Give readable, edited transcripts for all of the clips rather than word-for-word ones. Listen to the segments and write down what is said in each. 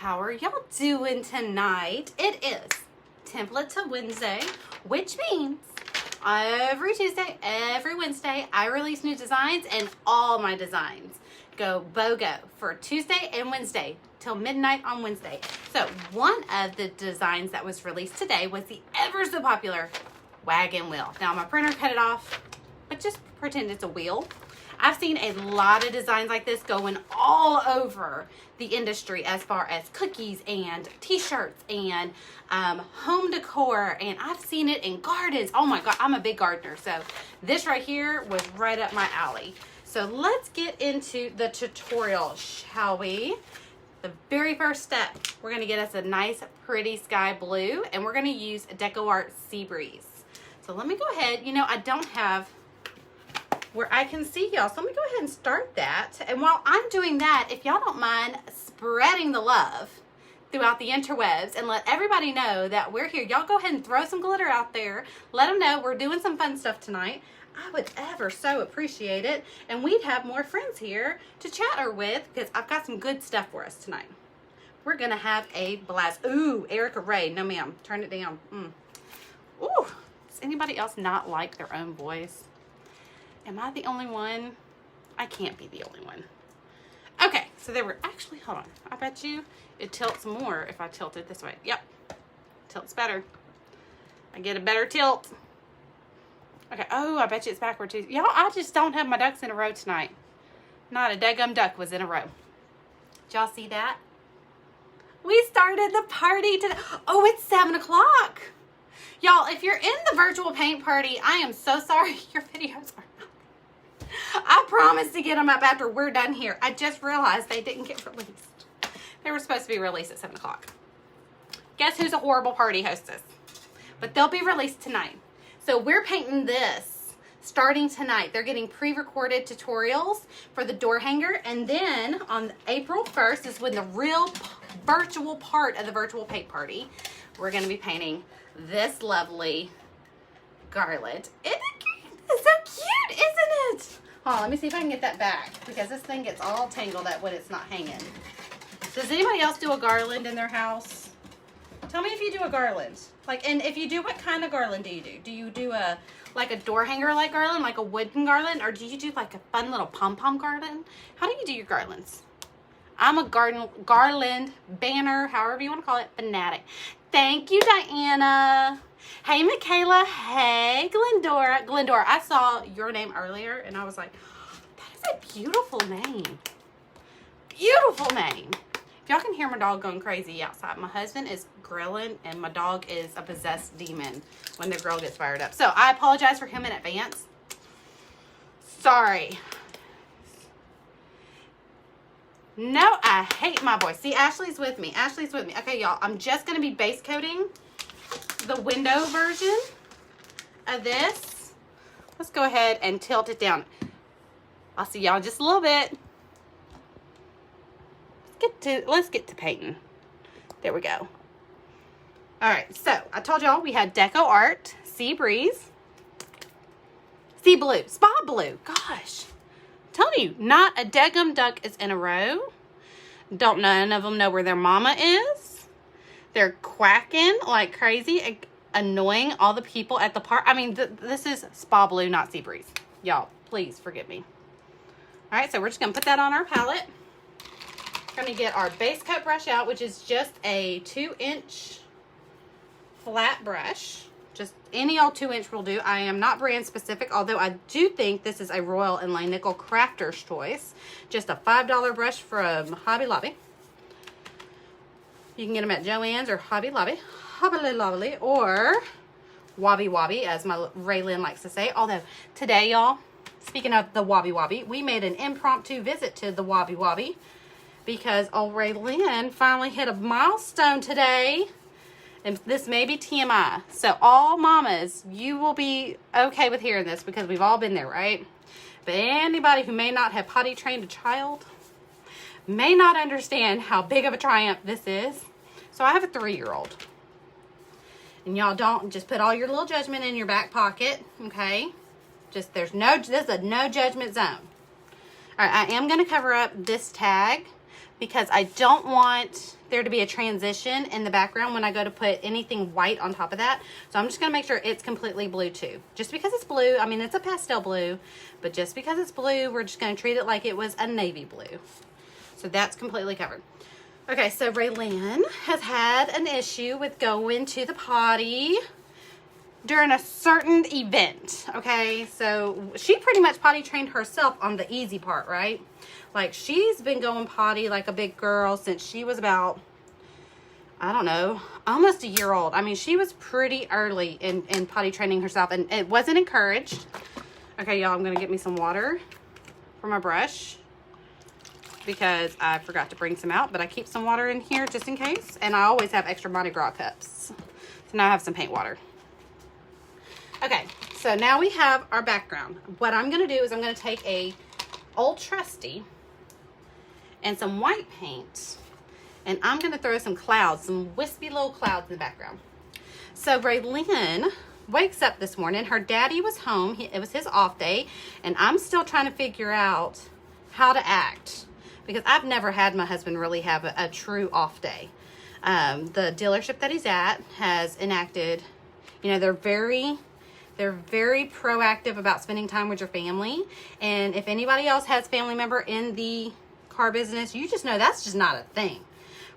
How are y'all doing tonight? It is Template to Wednesday, which means every Tuesday, every Wednesday, I release new designs, and all my designs go BOGO for Tuesday and Wednesday till midnight on Wednesday. So one of the designs that was released today was the ever so popular wagon wheel. Now my printer cut it off, but just pretend it's a wheel. I've seen a lot of designs like this going all over the industry as far as cookies and t-shirts and home decor, and I've seen it in gardens. Oh my God, I'm a big gardener, so this right here was right up my alley. So let's get into the tutorial, shall we? The very first step, we're gonna get us a nice pretty sky blue, and we're gonna use DecoArt Sea Breeze. So let me go ahead, you know, I don't have where I can see y'all, so let me go ahead and start that. And while I'm doing that, if y'all don't mind spreading the love throughout the interwebs and let everybody know that we're here, y'all go ahead and throw some glitter out there. Let them know we're doing some fun stuff tonight. I would ever so appreciate it, and we'd have more friends here to chatter with because I've got some good stuff for us tonight. We're gonna have a blast. Ooh, Erica Ray, no ma'am, turn it down. Ooh, does anybody else not like their own voice? Am I the only one? I can't be the only one. Okay, so they were actually, hold on. I bet you it tilts more if I tilt it this way. Yep, tilts better. I get a better tilt. Okay, oh, I bet you it's backward too. Y'all, I just don't have my ducks in a row tonight. Not a daggum duck was in a row. Did y'all see that? We started the party today. Oh, it's 7 o'clock. Y'all, if you're in the virtual paint party, I am so sorry your videos are not. I promise to get them up after we're done here. I just realized they didn't get released. They were supposed to be released at 7 o'clock. Guess who's a horrible party hostess? But they'll be released tonight. So we're painting this starting tonight. They're getting pre-recorded tutorials for the door hanger. And then on April 1st is when the real virtual part of the virtual paint party, we're going to be painting this lovely garland. It's so cute, isn't it? Hold on, let me see if I can get that back because this thing gets all tangled up when it's not hanging. Does anybody else do a garland in their house? Tell me if you do a garland. Like, and if you do, what kind of garland do you do? Do you do a door hanger like garland, like a wooden garland, or do you do like a fun little pom-pom garland? How do you do your garlands? I'm a garland banner, however you want to call it, fanatic. Thank you, Diana. Hey, Michaela. Hey, Glendora. Glendora, I saw your name earlier, and I was like, that is a beautiful name. Beautiful name. If y'all can hear my dog going crazy outside, my husband is grilling, and my dog is a possessed demon when the grill gets fired up. So I apologize for him in advance. Sorry. No, I hate my voice. See, Ashley's with me. Ashley's with me. Okay, y'all, I'm just going to be base coating the window version of this. Let's go ahead and tilt it down. I'll see y'all in just a little bit. Let's get to painting. There we go. All right, so I told y'all we had DecoArt Sea Breeze, Sea Blue, Spa Blue. Gosh. Telling you, not a daggum duck is in a row. None of them know where their mama is. They're quacking like crazy, annoying all the people at the park. I mean, this is Spa Blue, not Sea Breeze. Y'all, please forgive me. All right, so we're just gonna put that on our palette. We're gonna get our base coat brush out, which is just a 2-inch flat brush. Just any old 2-inch will do. I am not brand specific, although I do think this is a Royal and Langnickel Crafter's Choice. Just a $5 brush from Hobby Lobby. You can get them at Joann's or Hobby Lobby, or Wobby Wobby, as my Raylyn likes to say. Although today, y'all, speaking of the Wobby Wobby, we made an impromptu visit to the Wobby Wobby because old Raylyn finally hit a milestone today. And this may be TMI. So all mamas, you will be okay with hearing this because we've all been there, right? But anybody who may not have potty trained a child may not understand how big of a triumph this is. So I have a 3-year-old. And y'all don't just put all your little judgment in your back pocket, okay? This is a no judgment zone. All right, I am going to cover up this tag because I don't want there to be a transition in the background when I go to put anything white on top of that. So I'm just going to make sure it's completely blue too. Just because it's blue, I mean, it's a pastel blue, but just because it's blue, we're just going to treat it like it was a navy blue. So that's completely covered. Okay, so Raylyn has had an issue with going to the potty during a certain event. Okay, so she pretty much potty trained herself on the easy part, right? Like, she's been going potty like a big girl since she was about, I don't know, almost a year old. I mean, she was pretty early in potty training herself, and it wasn't encouraged. Okay, y'all, I'm going to get me some water for my brush because I forgot to bring some out, but I keep some water in here just in case, and I always have extra Mardi Gras cups. So now I have some paint water. Okay, so now we have our background. What I'm going to do is I'm going to take a old trusty and some white paint, and I'm going to throw some clouds, some wispy little clouds in the background. So Raylyn wakes up this morning. Her daddy was home. It was his off day, and I'm still trying to figure out how to act because I've never had my husband really have a true off day. The dealership that he's at has enacted, you know, they're very proactive about spending time with your family. And if anybody else has family member in the car business, you just know that's just not a thing.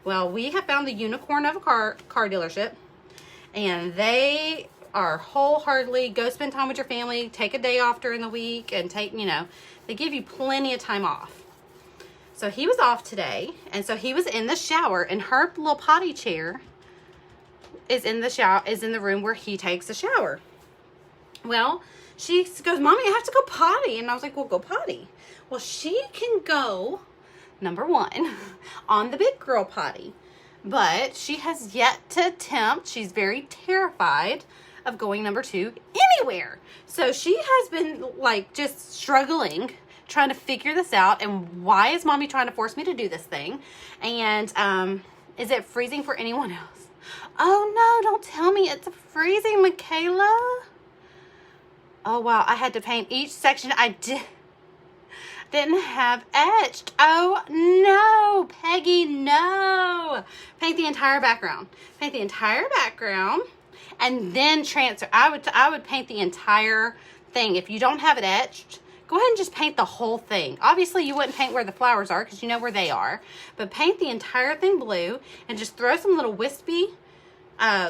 Well, we have found the unicorn of a car dealership, and they are wholeheartedly go spend time with your family, take a day off during the week, and take, you know, they give you plenty of time off. So he was off today, and so he was in the shower, and her little potty chair is in the room where he takes a shower. Well, she goes, Mommy, I have to go potty. And I was like, well, go potty. Well, she can go, number one, on the big girl potty. But she has yet to attempt, she's very terrified of going, number two, anywhere. So she has been, like, just struggling, trying to figure this out. And why is Mommy trying to force me to do this thing? And is it freezing for anyone else? Oh, no, don't tell me it's freezing, Michaela. Oh, wow. I had to paint each section I didn't have etched. Oh, no. Peggy, no. Paint the entire background. Paint the entire background and then transfer. I would paint the entire thing. If you don't have it etched, go ahead and just paint the whole thing. Obviously, you wouldn't paint where the flowers are because you know where they are. But paint the entire thing blue and just throw some little wispy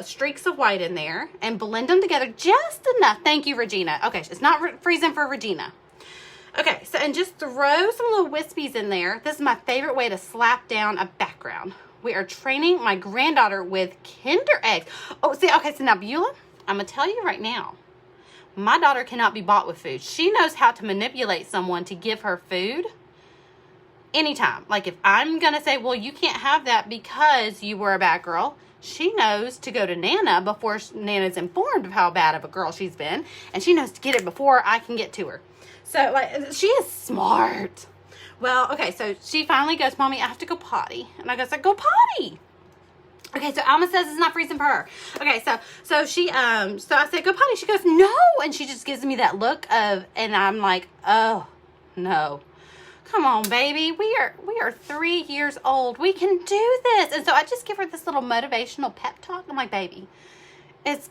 streaks of white in there and blend them together just enough. Thank you, Regina. Okay, it's not freezing for Regina. Okay, so and just throw some little wispies in there. This is my favorite way to slap down a background. We are training my granddaughter with Kinder eggs. Oh, see, okay, so now Beulah, I'm gonna tell you right now, my daughter cannot be bought with food. She knows how to manipulate someone to give her food anytime. Like if I'm gonna say, well, you can't have that because you were a bad girl, she knows to go to Nana before Nana's informed of how bad of a girl she's been. And she knows to get it before I can get to her. So, like, she is smart. Well, okay, so she finally goes, Mommy, I have to go potty. And I go potty. Okay, so Alma says it's not freezing for her. Okay, so she, so I said, go potty. She goes, no. And she just gives me that look of, and I'm like, oh, no. Come on, baby. We are 3 years old. We can do this. And so I just give her this little motivational pep talk. I'm like, baby, it's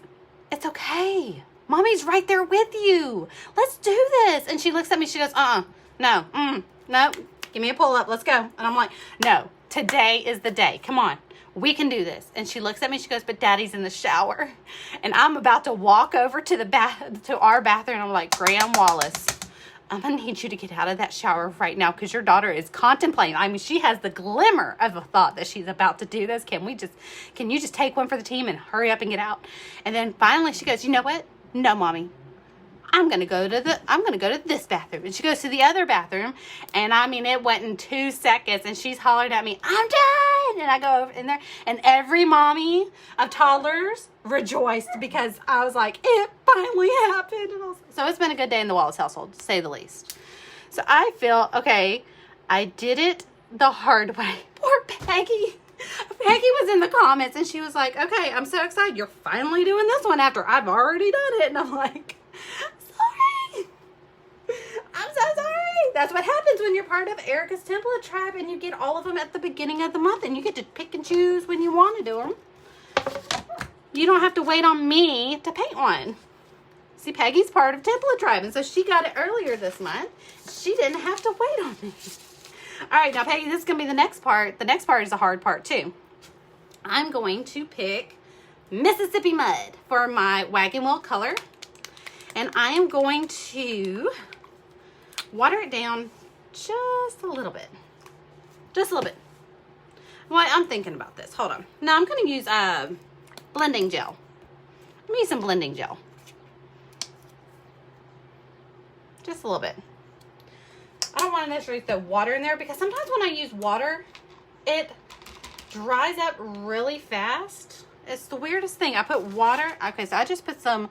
okay. Mommy's right there with you. Let's do this. And she looks at me. She goes, no, no. Give me a pull up. Let's go. And I'm like, no, today is the day. Come on. We can do this. And she looks at me. She goes, but Daddy's in the shower. And I'm about to walk over to our bathroom. And I'm like, Graham Wallace, I'm going to need you to get out of that shower right now because your daughter is contemplating. I mean, she has the glimmer of a thought that she's about to do this. Can you just take one for the team and hurry up and get out? And then finally she goes, you know what? No, Mommy. I'm going to go to this bathroom. And she goes to the other bathroom. And I mean, it went in 2 seconds and she's hollering at me, I'm done. And I go over in there and every mommy of toddlers rejoiced because I was like, it finally happened. And so it's been a good day in the Wallace household, to say the least. So I feel, okay, I did it the hard way. Poor Peggy. Peggy was in the comments and she was like, okay, I'm so excited. You're finally doing this one after I've already done it. And I'm like, sorry. I'm so sorry. That's what happens when you're part of Erica's Template Tribe and you get all of them at the beginning of the month and you get to pick and choose when you want to do them. You don't have to wait on me to paint one. See, Peggy's part of Template Tribe, and so she got it earlier this month. She didn't have to wait on me. All right, now, Peggy, this is going to be the next part. The next part is the hard part, too. I'm going to pick Mississippi Mud for my wagon wheel color, and I am going to water it down just a little bit. Just a little bit. Well, I'm thinking about this. Hold on. Now, I'm going to use blending gel. Let me use some blending gel. Just a little bit. I don't want to necessarily throw water in there because sometimes when I use water, it dries up really fast. It's the weirdest thing. I put water. Okay, so I just put some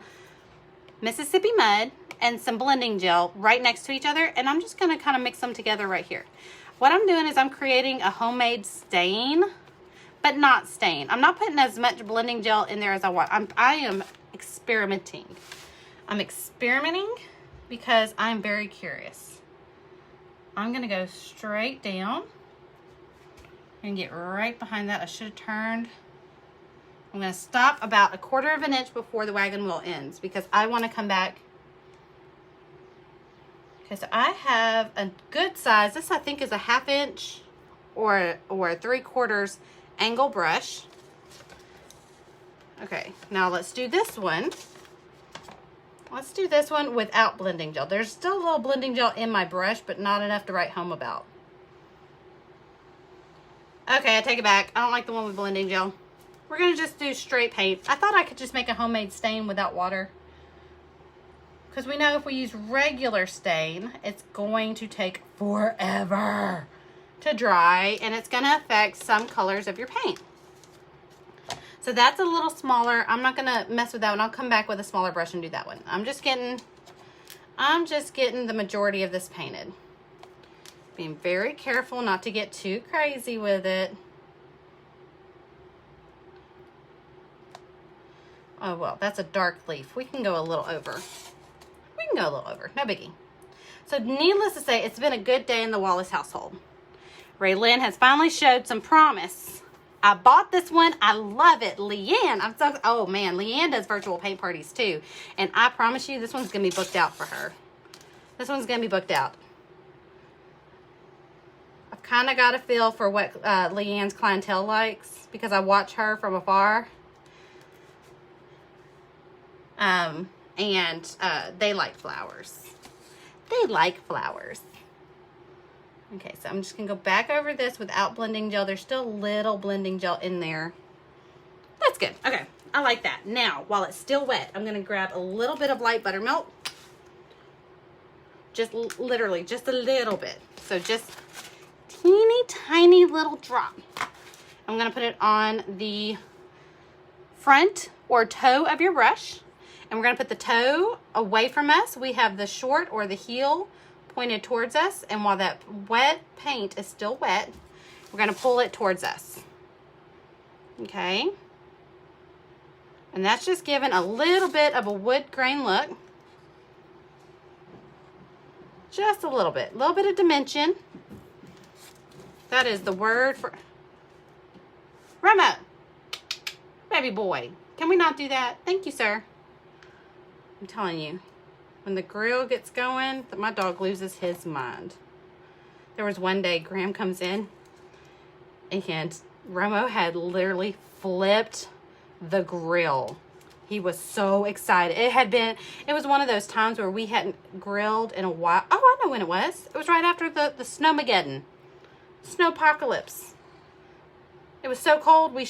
Mississippi Mud and some blending gel right next to each other, and I'm just going to kind of mix them together right here. What I'm doing is I'm creating a homemade stain, but not stain. I'm not putting as much blending gel in there as I want. I am experimenting. I'm experimenting because I'm very curious. I'm going to go straight down and get right behind that. I should have turned. I'm going to stop about 1/4 of an inch before the wagon wheel ends because I want to come back. Okay, so I have a good size. This I think is a 1/2 inch or 3/4 angle brush. Okay, now let's do this one. Let's do this one without blending gel. There's still a little blending gel in my brush, but not enough to write home about. Okay, I take it back. I don't like the one with blending gel. We're going to just do straight paint. I thought I could just make a homemade stain without water. Because we know if we use regular stain, it's going to take forever to dry. And it's going to affect some colors of your paint. So that's a little smaller. I'm not going to mess with that one. I'll come back with a smaller brush and do that one. I'm just getting the majority of this painted. Being very careful not to get too crazy with it. Oh, well, that's a dark leaf. We can go a little over. We can go a little over. No biggie. So needless to say, it's been a good day in the Wallace household. Raylyn has finally showed some promise. I bought this one. I love it. Leanne, oh man, Leanne does virtual paint parties too. And I promise you, this one's going to be booked out for her. This one's going to be booked out. I've kind of got a feel for what Leanne's clientele likes because I watch her from afar. And they like flowers. They like flowers. Okay, so I'm just going to go back over this without blending gel. There's still a little blending gel in there. That's good. Okay, I like that. Now, while it's still wet, I'm going to grab a little bit of light buttermilk. Just literally, just a little bit. So just teeny tiny little drop. I'm going to put it on the front or toe of your brush. And we're going to put the toe away from us. We have the short or the heel pointed towards us, and while that wet paint is still wet, we're going to pull it towards us. Okay, and that's just giving a little bit of a wood grain look. Just a little bit of dimension. That is the word for Remo, baby boy. Can we not do that? Thank you, sir. I'm telling you, when the grill gets going, my dog loses his mind. There was one day Graham comes in and Romo had literally flipped the grill. He was so excited. It was one of those times where we hadn't grilled in a while. Oh, I know when it was. It was right after the Snowmageddon. Snowpocalypse. It was so cold, we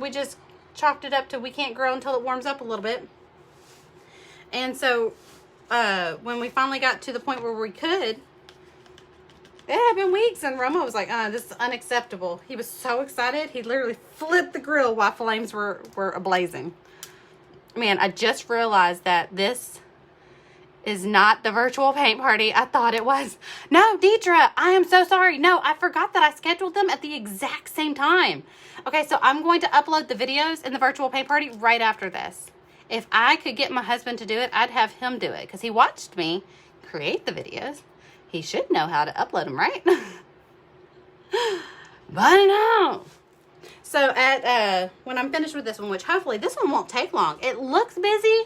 just chalked it up to we can't grill until it warms up a little bit. And so when we finally got to the point where we could, it had been weeks, and Romo was like, this is unacceptable. He was so excited, he literally flipped the grill while flames were ablazing. Man, I just realized that this is not the virtual paint party I thought it was. No, Deidre, I am so sorry. No, I forgot that I scheduled them at the exact same time. Okay, so I'm going to upload the videos in the virtual paint party right after this. If I could get my husband to do it, I'd have him do it because he watched me create the videos. He should know how to upload them, right? But no. So when I'm finished with this one, which hopefully this one won't take long. It looks busy,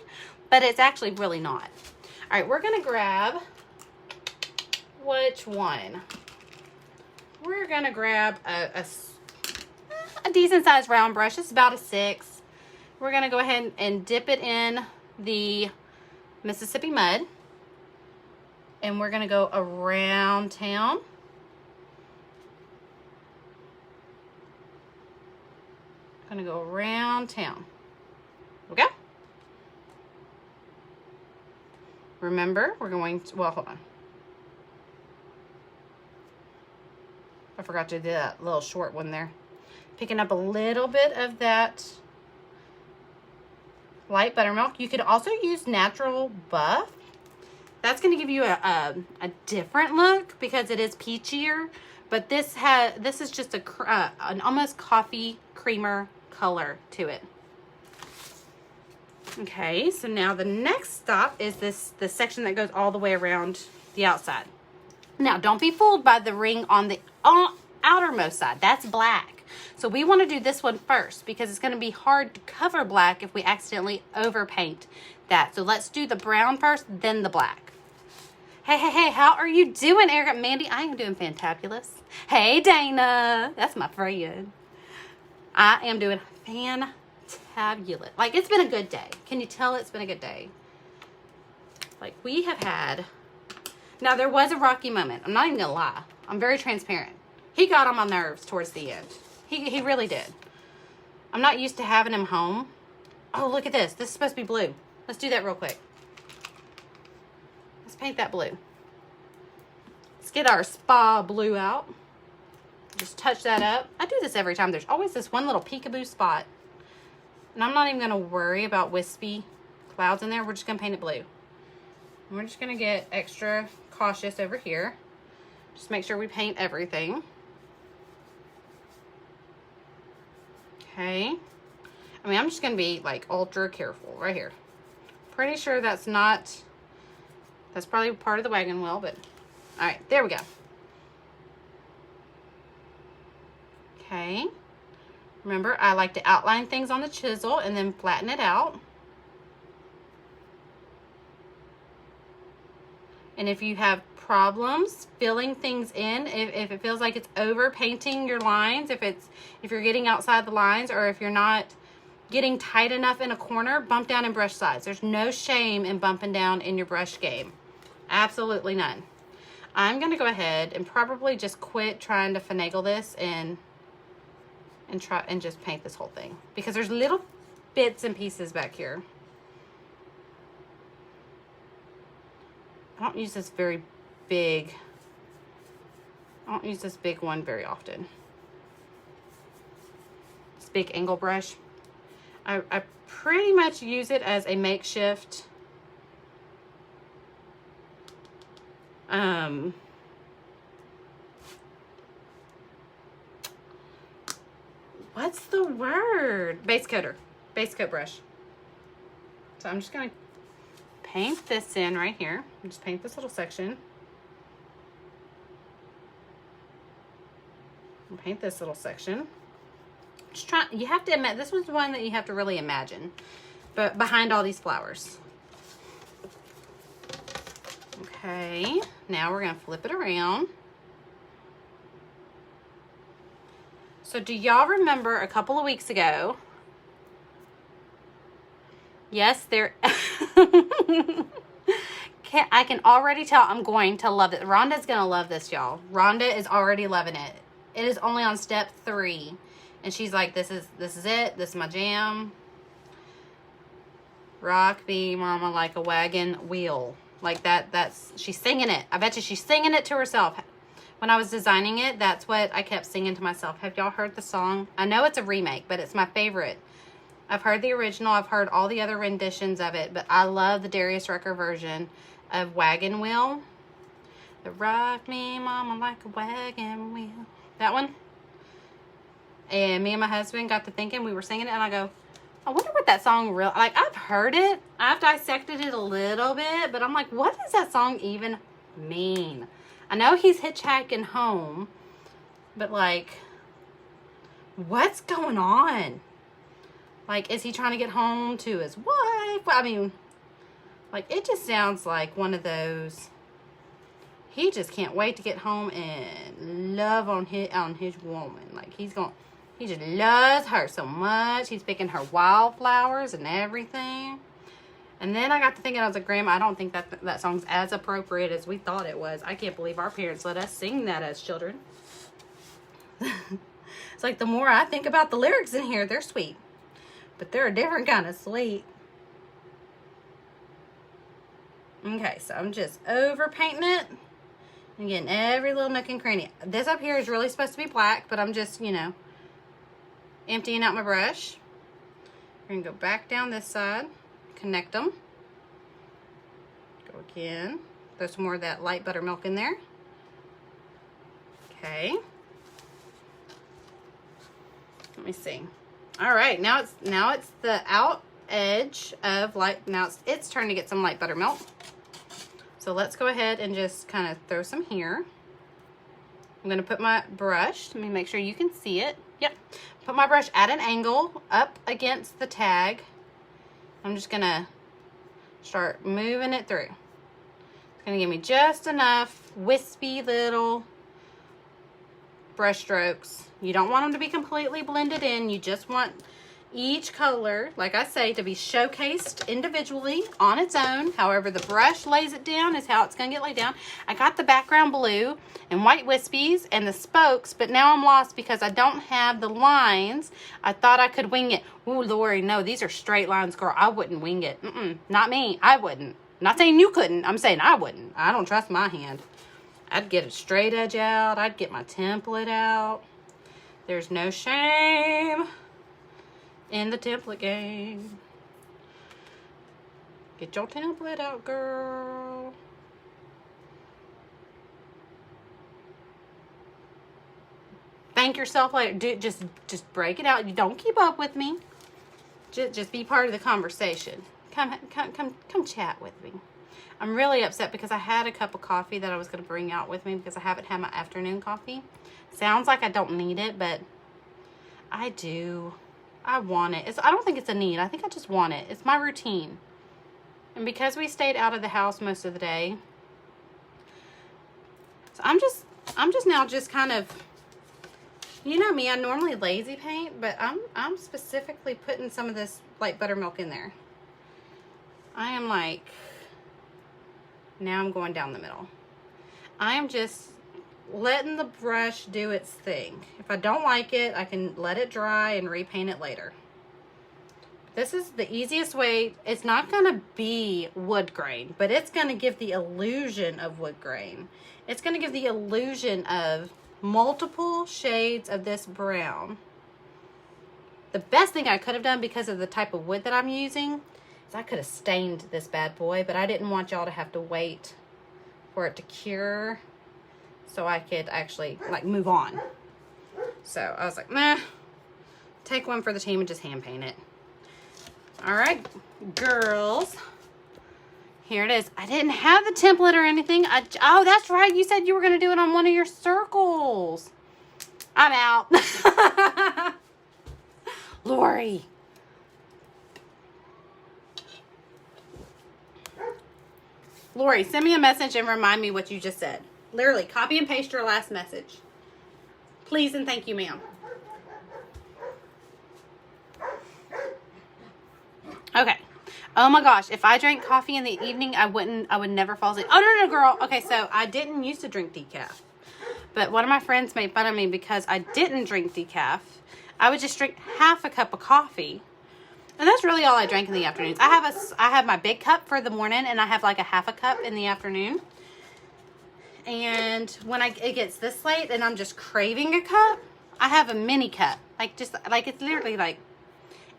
but it's actually really not. All right, we're going to grab, which one? We're going to grab a decent sized round brush. It's about a 6. We're going to go ahead and dip it in the Mississippi mud. And we're going to go around town. Going to go around town. Okay? Remember, we're going to, well, hold on. I forgot to do that little short one there. Picking up a little bit of that light buttermilk. You could also use natural buff. That's going to give you a different look because it is peachier. But this is just an almost coffee creamer color to it. Okay, so now the next stop is the section that goes all the way around the outside. Now, don't be fooled by the ring on the outermost side. That's black. So we want to do this one first because it's going to be hard to cover black if we accidentally overpaint that. So let's do the brown first, then the black. Hey, how are you doing, Erica? Mandy, I am doing fantabulous. Hey, Dana. That's my friend. I am doing fantabulous. Like, it's been a good day. Can you tell it's been a good day? Like, we have had... Now, there was a rocky moment. I'm not even going to lie. I'm very transparent. He got on my nerves towards the end. He really did. I'm not used to having him home. Oh, look at this. This is supposed to be blue. Let's do that real quick. Let's paint that blue. Let's get our spa blue out. Just touch that up. I do this every time. There's always this one little peekaboo spot. And I'm not even going to worry about wispy clouds in there. We're just going to paint it blue. And we're just going to get extra cautious over here. Just make sure we paint everything. Okay. I mean, I'm just going to be like ultra careful right here. Pretty sure that's probably part of the wagon wheel, but all right, there we go. Okay. Remember, I like to outline things on the chisel and then flatten it out. And if you have problems filling things in, if it feels like it's over painting your lines, if you're getting outside the lines, or if you're not getting tight enough in a corner, bump down in brush size. There's no shame in bumping down in your brush game. Absolutely none. I'm going to go ahead and probably just quit trying to finagle this and try and just paint this whole thing, because there's little bits and pieces back here. I don't use this very big. I don't use this big one very often. This big angle brush. I pretty much use it as a makeshift what's the word? Base coat brush. So I'm just going to paint this in right here. Just paint this little section. And paint this little section. Just try, you have to imagine, this was the one that you have to really imagine, but behind all these flowers. Okay, now we're going to flip it around. So do y'all remember a couple of weeks ago? Yes, there. I can already tell I'm going to love it. Rhonda's going to love this, y'all. Rhonda is already loving it. It is only on step 3. And she's like, this is it. This is my jam. Rock me, mama, like a wagon wheel. Like she's singing it. I bet you she's singing it to herself. When I was designing it, that's what I kept singing to myself. Have y'all heard the song? I know it's a remake, but it's my favorite. I've heard the original. I've heard all the other renditions of it, but I love the Darius Rucker version of Wagon Wheel. The rock me, mama, like a wagon wheel. That one. And me and my husband got to thinking, we were singing it, and I go, I wonder what that song real, like, I've heard it. I've dissected it a little bit, but I'm like, what does that song even mean? I know he's hitchhiking home, but like, what's going on? Like, is he trying to get home to his wife? I mean, like, it just sounds like one of those, he just can't wait to get home and love on his woman. Like, he just loves her so much. He's picking her wildflowers and everything. And then I got to thinking, I was like, Grandma, I don't think that song's as appropriate as we thought it was. I can't believe our parents let us sing that as children. It's like, the more I think about the lyrics in here, they're sweet. But they're a different kind of sweet. Okay, so I'm just over painting it. And getting every little nook and cranny. This up here is really supposed to be black, but I'm just, you know, emptying out my brush. We're going to go back down this side. Connect them. Go again. Throw some more of that light buttermilk in there. Okay. Let me see. All right, now it's the out edge of light. Now it's turn to get some light buttermilk. So let's go ahead and just kind of throw some here. I'm gonna put my brush. Let me make sure you can see it. Yep. Put my brush at an angle up against the tag. I'm just gonna start moving it through. It's gonna give me just enough wispy little brush strokes. You don't want them to be completely blended in. You just want each color, like I say, to be showcased individually on its own. However the brush lays it down is how it's gonna get laid down. I got the background blue and white wispies and the spokes, but now I'm lost because I don't have the lines. I thought I could wing it. Ooh, Lori, no, these are straight lines, girl. I wouldn't wing it. Not me. I wouldn't. Not saying you couldn't. I'm saying I wouldn't. I don't trust my hand. I'd get a straight edge out. I'd get my template out. There's no shame in the template game. Get your template out, girl. Thank yourself later. Just break it out. You don't keep up with me. Just be part of the conversation. Come chat with me. I'm really upset because I had a cup of coffee that I was going to bring out with me because I haven't had my afternoon coffee. Sounds like I don't need it, but I do. I want it. I don't think it's a need. I think I just want it. It's my routine. And because we stayed out of the house most of the day, so I'm just now just kind of, you know me, I normally lazy paint, but I'm specifically putting some of this light buttermilk in there. I am like, now I'm going down the middle. I am just letting the brush do its thing. If I don't like it, I can let it dry and repaint it later. This is the easiest way. It's not going to be wood grain, but it's going to give the illusion of wood grain. It's going to give the illusion of multiple shades of this brown. The best thing I could have done because of the type of wood that I'm using is I could have stained this bad boy, but I didn't want y'all to have to wait for it to cure so I could actually like move on. So I was like, nah, take one for the team and just hand paint it. All right, girls, here it is. I didn't have the template or anything. Oh, that's right. You said you were going to do it on one of your circles. I'm out. Lori. Lori, send me a message and remind me what you just said. Literally, copy and paste your last message. Please and thank you, ma'am. Okay. Oh my gosh, if I drank coffee in the evening, I would never fall asleep. Oh, no, girl. Okay, so I didn't used to drink decaf. But one of my friends made fun of me because I didn't drink decaf. I would just drink half a cup of coffee. And that's really all I drank in the afternoons. I have my big cup for the morning, and I have like a half a cup in the afternoon. And when it gets this late and I'm just craving a cup, I have a mini cup. Like it's literally like,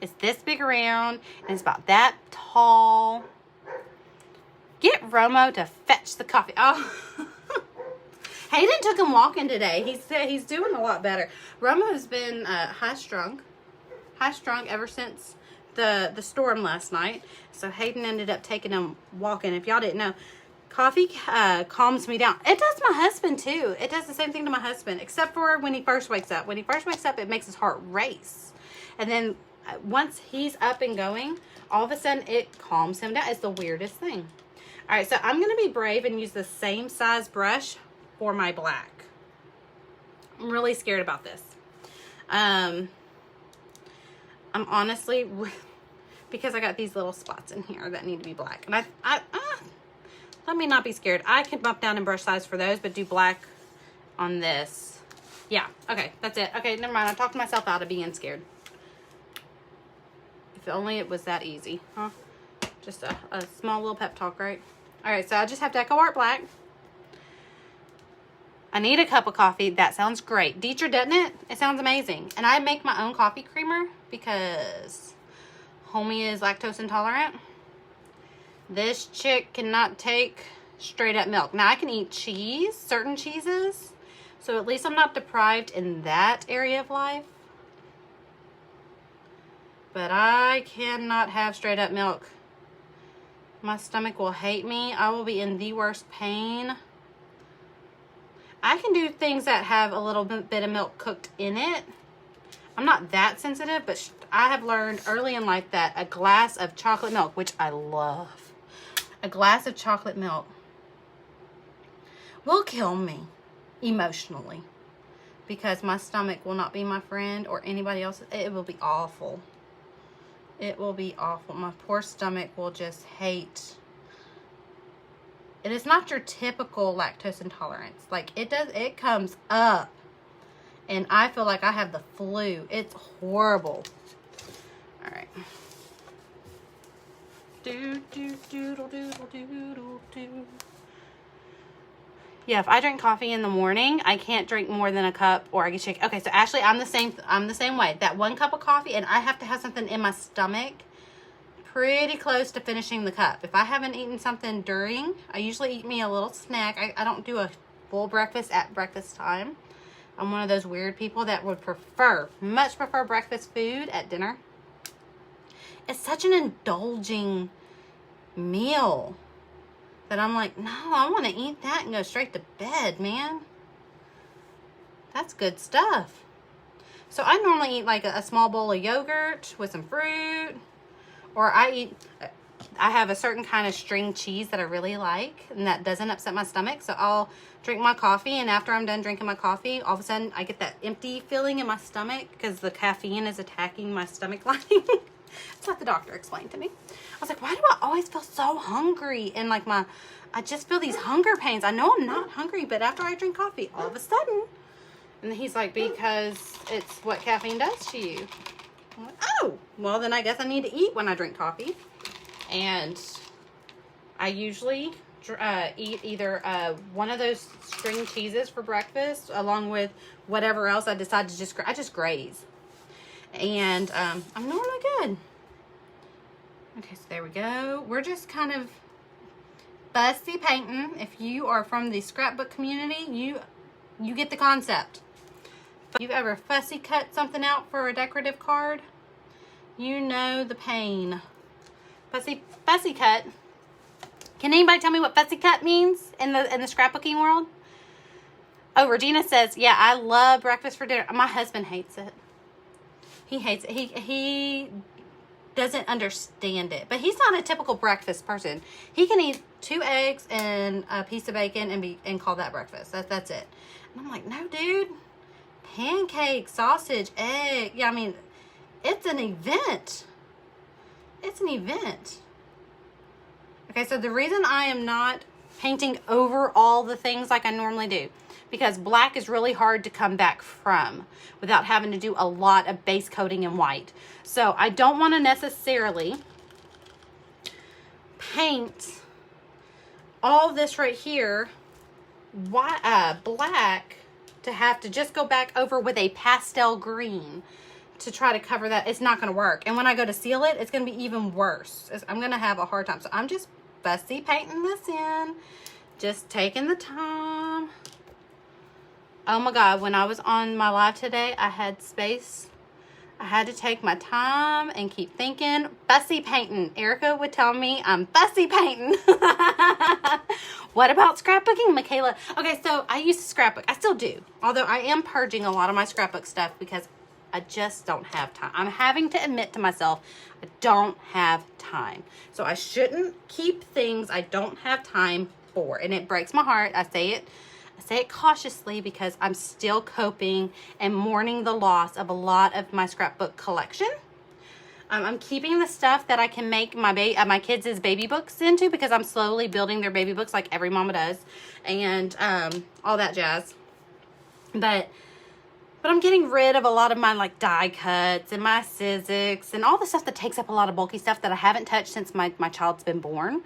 it's this big around, and it's about that tall. Get Romo to fetch the coffee. Oh, Hayden took him walking today. He said he's doing a lot better. Romo's been high strung ever since the storm last night. So Hayden ended up taking him walking. If y'all didn't know, Coffee calms me down. It does my husband too. It does the same thing to my husband, except for when he first wakes up. When he first wakes up, it makes his heart race. And then once he's up and going, all of a sudden it calms him down. It's the weirdest thing. All right, so I'm going to be brave and use the same size brush for my black. I'm really scared about this. I'm honestly, because I got these little spots in here that need to be black. And let me not be scared. I can bump down in brush size for those, but do black on this. Yeah, okay, that's it. Okay, never mind. I talked myself out of being scared. If only it was that easy, huh? Just a small little pep talk, right? All right, so I just have Deco Art Black. I need a cup of coffee. That sounds great. Dietrich, doesn't it? It sounds amazing. And I make my own coffee creamer because homie is lactose intolerant. This chick cannot take straight up milk. Now I can eat cheese, certain cheeses. So at least I'm not deprived in that area of life. But I cannot have straight up milk. My stomach will hate me. I will be in the worst pain. I can do things that have a little bit of milk cooked in it. I'm not that sensitive, but I have learned early in life that a glass of chocolate milk, which I love, a glass of chocolate milk will kill me emotionally because my stomach will not be my friend or anybody else's. It will be awful. It will be awful. My poor stomach will just hate. It is not your typical lactose intolerance. Like, it comes up. And I feel like I have the flu. It's horrible. All right. Yeah, if I drink coffee in the morning, I can't drink more than a cup or I get shaky. Okay, so Ashley, I'm the same way. That 1 cup of coffee and I have to have something in my stomach pretty close to finishing the cup. If I haven't eaten something during, I usually eat me a little snack. I don't do a full breakfast at breakfast time. I'm one of those weird people that would much prefer breakfast food at dinner. It's such an indulging meal that I'm like, no, I want to eat that and go straight to bed, man. That's good stuff. So I normally eat like a small bowl of yogurt with some fruit. Or I have a certain kind of string cheese that I really like and that doesn't upset my stomach. So I'll drink my coffee, and after I'm done drinking my coffee, all of a sudden I get that empty feeling in my stomach because the caffeine is attacking my stomach lining. That's what the doctor explained to me. I was like, why do I always feel so hungry? And like I just feel these hunger pains. I know I'm not hungry, but after I drink coffee, all of a sudden. And he's like, because it's what caffeine does to you. I'm like, oh, well then I guess I need to eat when I drink coffee. And I usually eat either one of those string cheeses for breakfast along with whatever else I decide to I just graze. And I'm normally good. Okay, so there we go. We're just kind of fussy painting. If you are from the scrapbook community, you get the concept. If you've ever fussy cut something out for a decorative card, you know the pain. Fussy cut. Can anybody tell me what fussy cut means in the scrapbooking world? Oh, Regina says, yeah, I love breakfast for dinner. My husband hates it. He hates it. He doesn't understand it. But he's not a typical breakfast person. He can eat 2 eggs and a piece of bacon and call that breakfast. That's it. And I'm like, no, dude. Pancake, sausage, egg. Yeah, I mean, it's an event. It's an event. Okay, so the reason I am not painting over all the things like I normally do, because black is really hard to come back from without having to do a lot of base coating in white. So I don't want to necessarily paint all this right here black to have to just go back over with a pastel green to try to cover that. It's not going to work. And when I go to seal it, it's going to be even worse. I'm going to have a hard time. So I'm just fussy painting this in. Just taking the time. Oh my God, when I was on my live today, I had space I had to take my time and keep thinking. Fussy painting. Erica would tell me I'm fussy painting. What about scrapbooking, Michaela? Okay, so I used to scrapbook. I still do. Although I am purging a lot of my scrapbook stuff because I just don't have time. I'm having to admit to myself, I don't have time. So I shouldn't keep things I don't have time for. And it breaks my heart. I say it cautiously because I'm still coping and mourning the loss of a lot of my scrapbook collection. I'm keeping the stuff that I can make my kids' baby books into because I'm slowly building their baby books like every mama does, and all that jazz. But I'm getting rid of a lot of my like die cuts and my Sizzix and all the stuff that takes up a lot of bulky stuff that I haven't touched since my child's been born.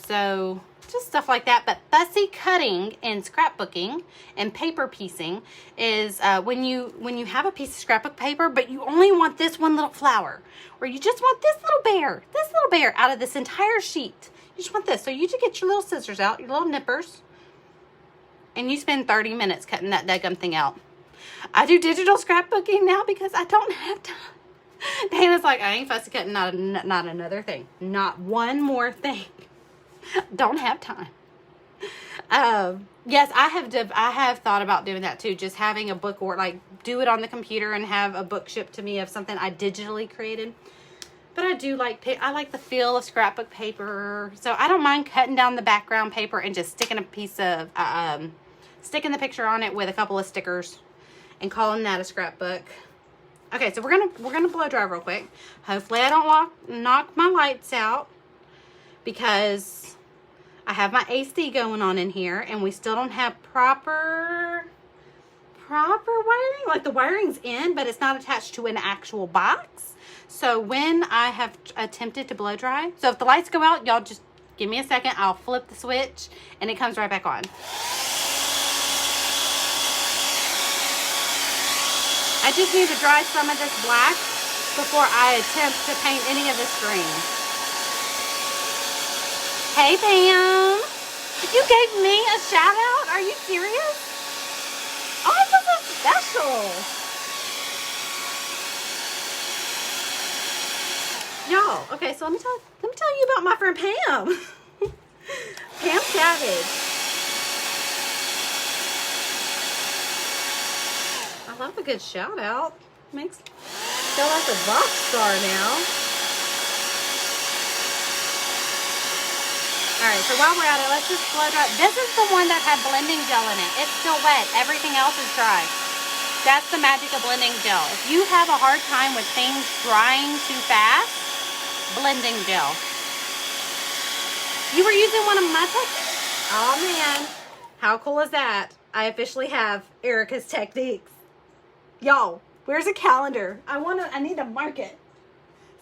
So just stuff like that. But fussy cutting and scrapbooking and paper piecing is when you have a piece of scrapbook paper, but you only want this one little flower, or you just want this little bear out of this entire sheet. You just want this. So you just get your little scissors out, your little nippers, and you spend 30 minutes cutting that daggum thing out. I do digital scrapbooking now because I don't have time. Dana's like, I ain't fussy cutting not another thing. Not one more thing. Don't have time. Yes, I have thought about doing that too. Just having a book, or like do it on the computer and have a book shipped to me of something I digitally created. But I do I like the feel of scrapbook paper. So I don't mind cutting down the background paper and just sticking a piece of, sticking the picture on it with a couple of stickers and calling that a scrapbook. Okay, so we're gonna blow dry real quick. Hopefully I don't knock my lights out, because I have my AC going on in here and we still don't have proper wiring. Like the wiring's in, but it's not attached to an actual box. So when I have attempted to blow dry, so if the lights go out, y'all just give me a second. I'll flip the switch and it comes right back on. I just need to dry some of this black before I attempt to paint any of the screen. Hey, Pam. You gave me a shout out? Are you serious? Oh, this is so special. Y'all, okay, so let me tell you about my friend Pam. Pam Savage. I love a good shout out. Makes me feel like a rock star now. All right, so while we're at it, let's just blow dry. This is the one that had blending gel in it. It's still wet. Everything else is dry. That's the magic of blending gel. If you have a hard time with things drying too fast, blending gel. You were using one of my techniques? Oh, man. How cool is that? I officially have Erica's techniques. Y'all, where's a calendar? I need to mark it.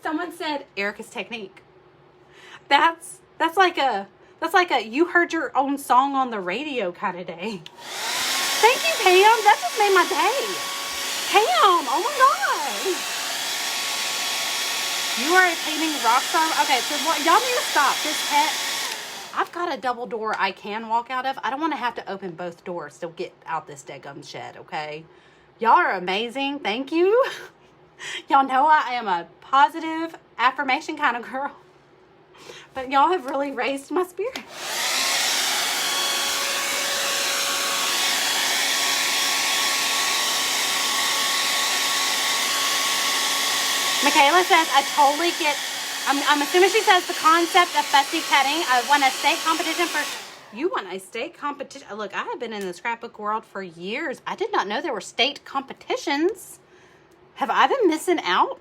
Someone said Erica's technique. That's like a you heard your own song on the radio kind of day. Thank you, Pam. That just made my day. Pam, oh my God. You are a painting rock star. Okay, so y'all need to stop. This pet, I've got a double door I can walk out of. I don't want to have to open both doors to get out this daggum shed, okay? Y'all are amazing. Thank you. Y'all know I am a positive affirmation kind of girl. But y'all have really raised my spirit. Michaela says, I totally get, I'm assuming she says the concept of fussy cutting. I won a state competition for, you won a state competition. Look, I have been in the scrapbook world for years. I did not know there were state competitions. Have I been missing out?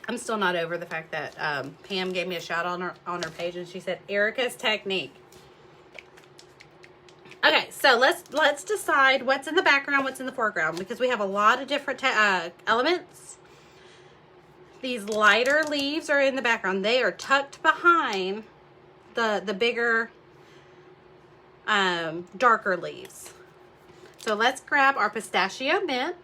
I'm still not over the fact that Pam gave me a shout out on her page and she said Erica's technique. Okay, so let's decide what's in the background, what's in the foreground, because we have a lot of different elements. These lighter leaves are in the background. They are tucked behind the bigger, darker leaves. So let's grab our pistachio mint.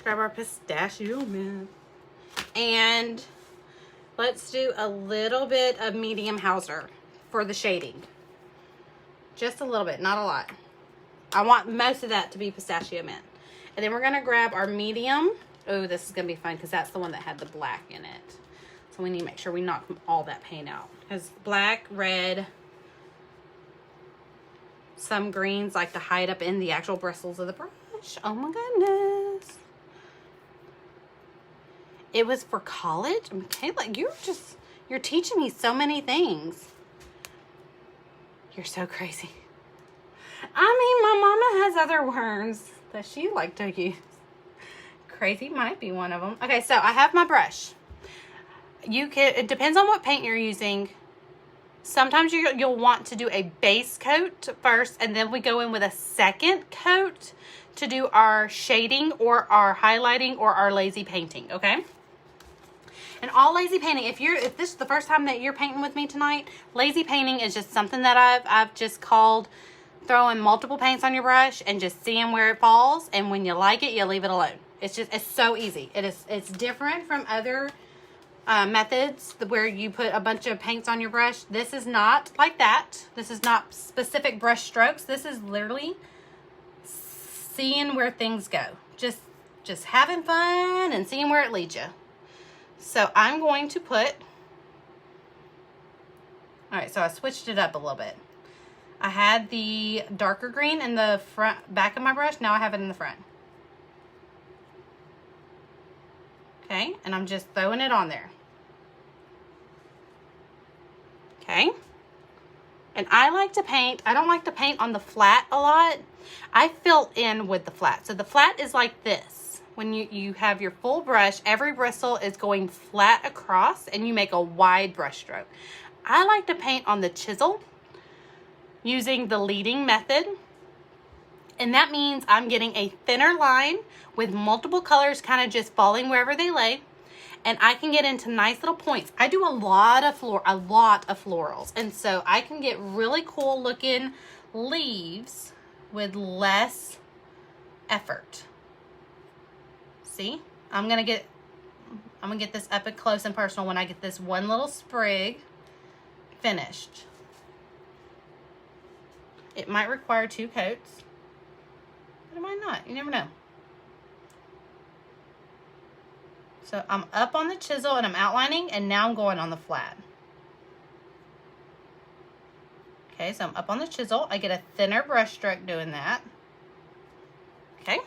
Grab our pistachio mint, and let's do a little bit of medium Hauser for the shading. Just a little bit, not a lot. I want most of that to be pistachio mint. And then we're going to grab our medium. Oh, this is going to be fun because that's the one that had the black in it. So we need to make sure we knock all that paint out. Because black, red, some greens like to hide up in the actual bristles of the brush. Oh my goodness. It was for college? Michaela, you're teaching me so many things. You're so crazy. I mean, my mama has other words that she liked to use. Crazy might be one of them. Okay, so I have my brush. It depends on what paint you're using. Sometimes you'll want to do a base coat first, and then we go in with a second coat to do our shading or our highlighting or our lazy painting, okay? And all lazy painting, if this is the first time that you're painting with me tonight, lazy painting is just something that I've just called throwing multiple paints on your brush and just seeing where it falls, and when you like it, you leave it alone. It's so easy. It's different from other methods where you put a bunch of paints on your brush. This is not like that. This is not specific brush strokes. This is literally seeing where things go. Just having fun and seeing where it leads you. So I'm going to put, all right, so I switched it up a little bit. I had the darker green in the back of my brush. Now I have it in the front. Okay, and I'm just throwing it on there. Okay. And I like to paint, I don't like to paint on the flat a lot. I fill in with the flat. So the flat is like this. When you have your full brush, every bristle is going flat across and you make a wide brush stroke. I like to paint on the chisel using the leading method. And that means I'm getting a thinner line with multiple colors kind of just falling wherever they lay. And I can get into nice little points. I do a lot of florals. And so I can get really cool looking leaves with less effort. See, I'm gonna get this up close and personal when I get this one little sprig finished. It might require 2 coats, but it might not. You never know. So I'm up on the chisel and I'm outlining, and now I'm going on the flat. Okay, so I'm up on the chisel. I get a thinner brush stroke doing that. Okay.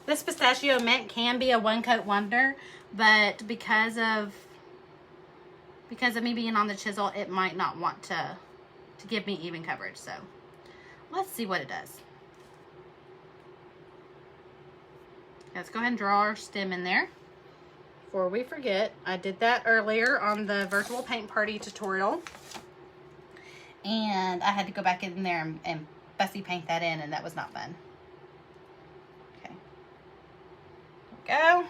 This pistachio mint can be a one coat wonder, but because of me being on the chisel, it might not want to give me even coverage. So let's see what it does. Let's go ahead and draw our stem in there. Before we forget, I did that earlier on the virtual paint party tutorial, and I had to go back in there and fussy paint that in, and that was not fun. Okay, there we go.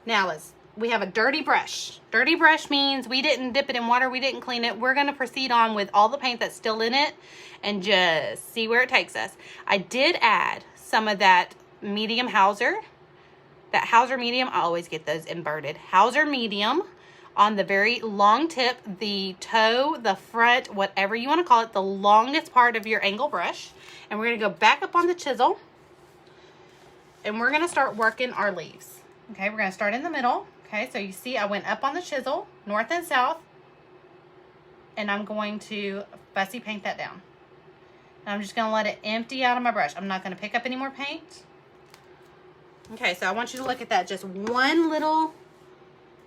Now we have a dirty brush. Dirty brush means we didn't dip it in water, we didn't clean it. We're gonna proceed on with all the paint that's still in it and just see where it takes us. I did add some of that medium Hauser. That Hauser medium, I always get those inverted. Hauser medium on the very long tip, the toe, the front, whatever you want to call it, the longest part of your angle brush. And we're going to go back up on the chisel, and we're going to start working our leaves. Okay, we're going to start in the middle. Okay, so you see I went up on the chisel, north and south, and I'm going to fussy paint that down. And I'm just going to let it empty out of my brush. I'm not going to pick up any more paint. Okay, so I want you to look at that, just one little,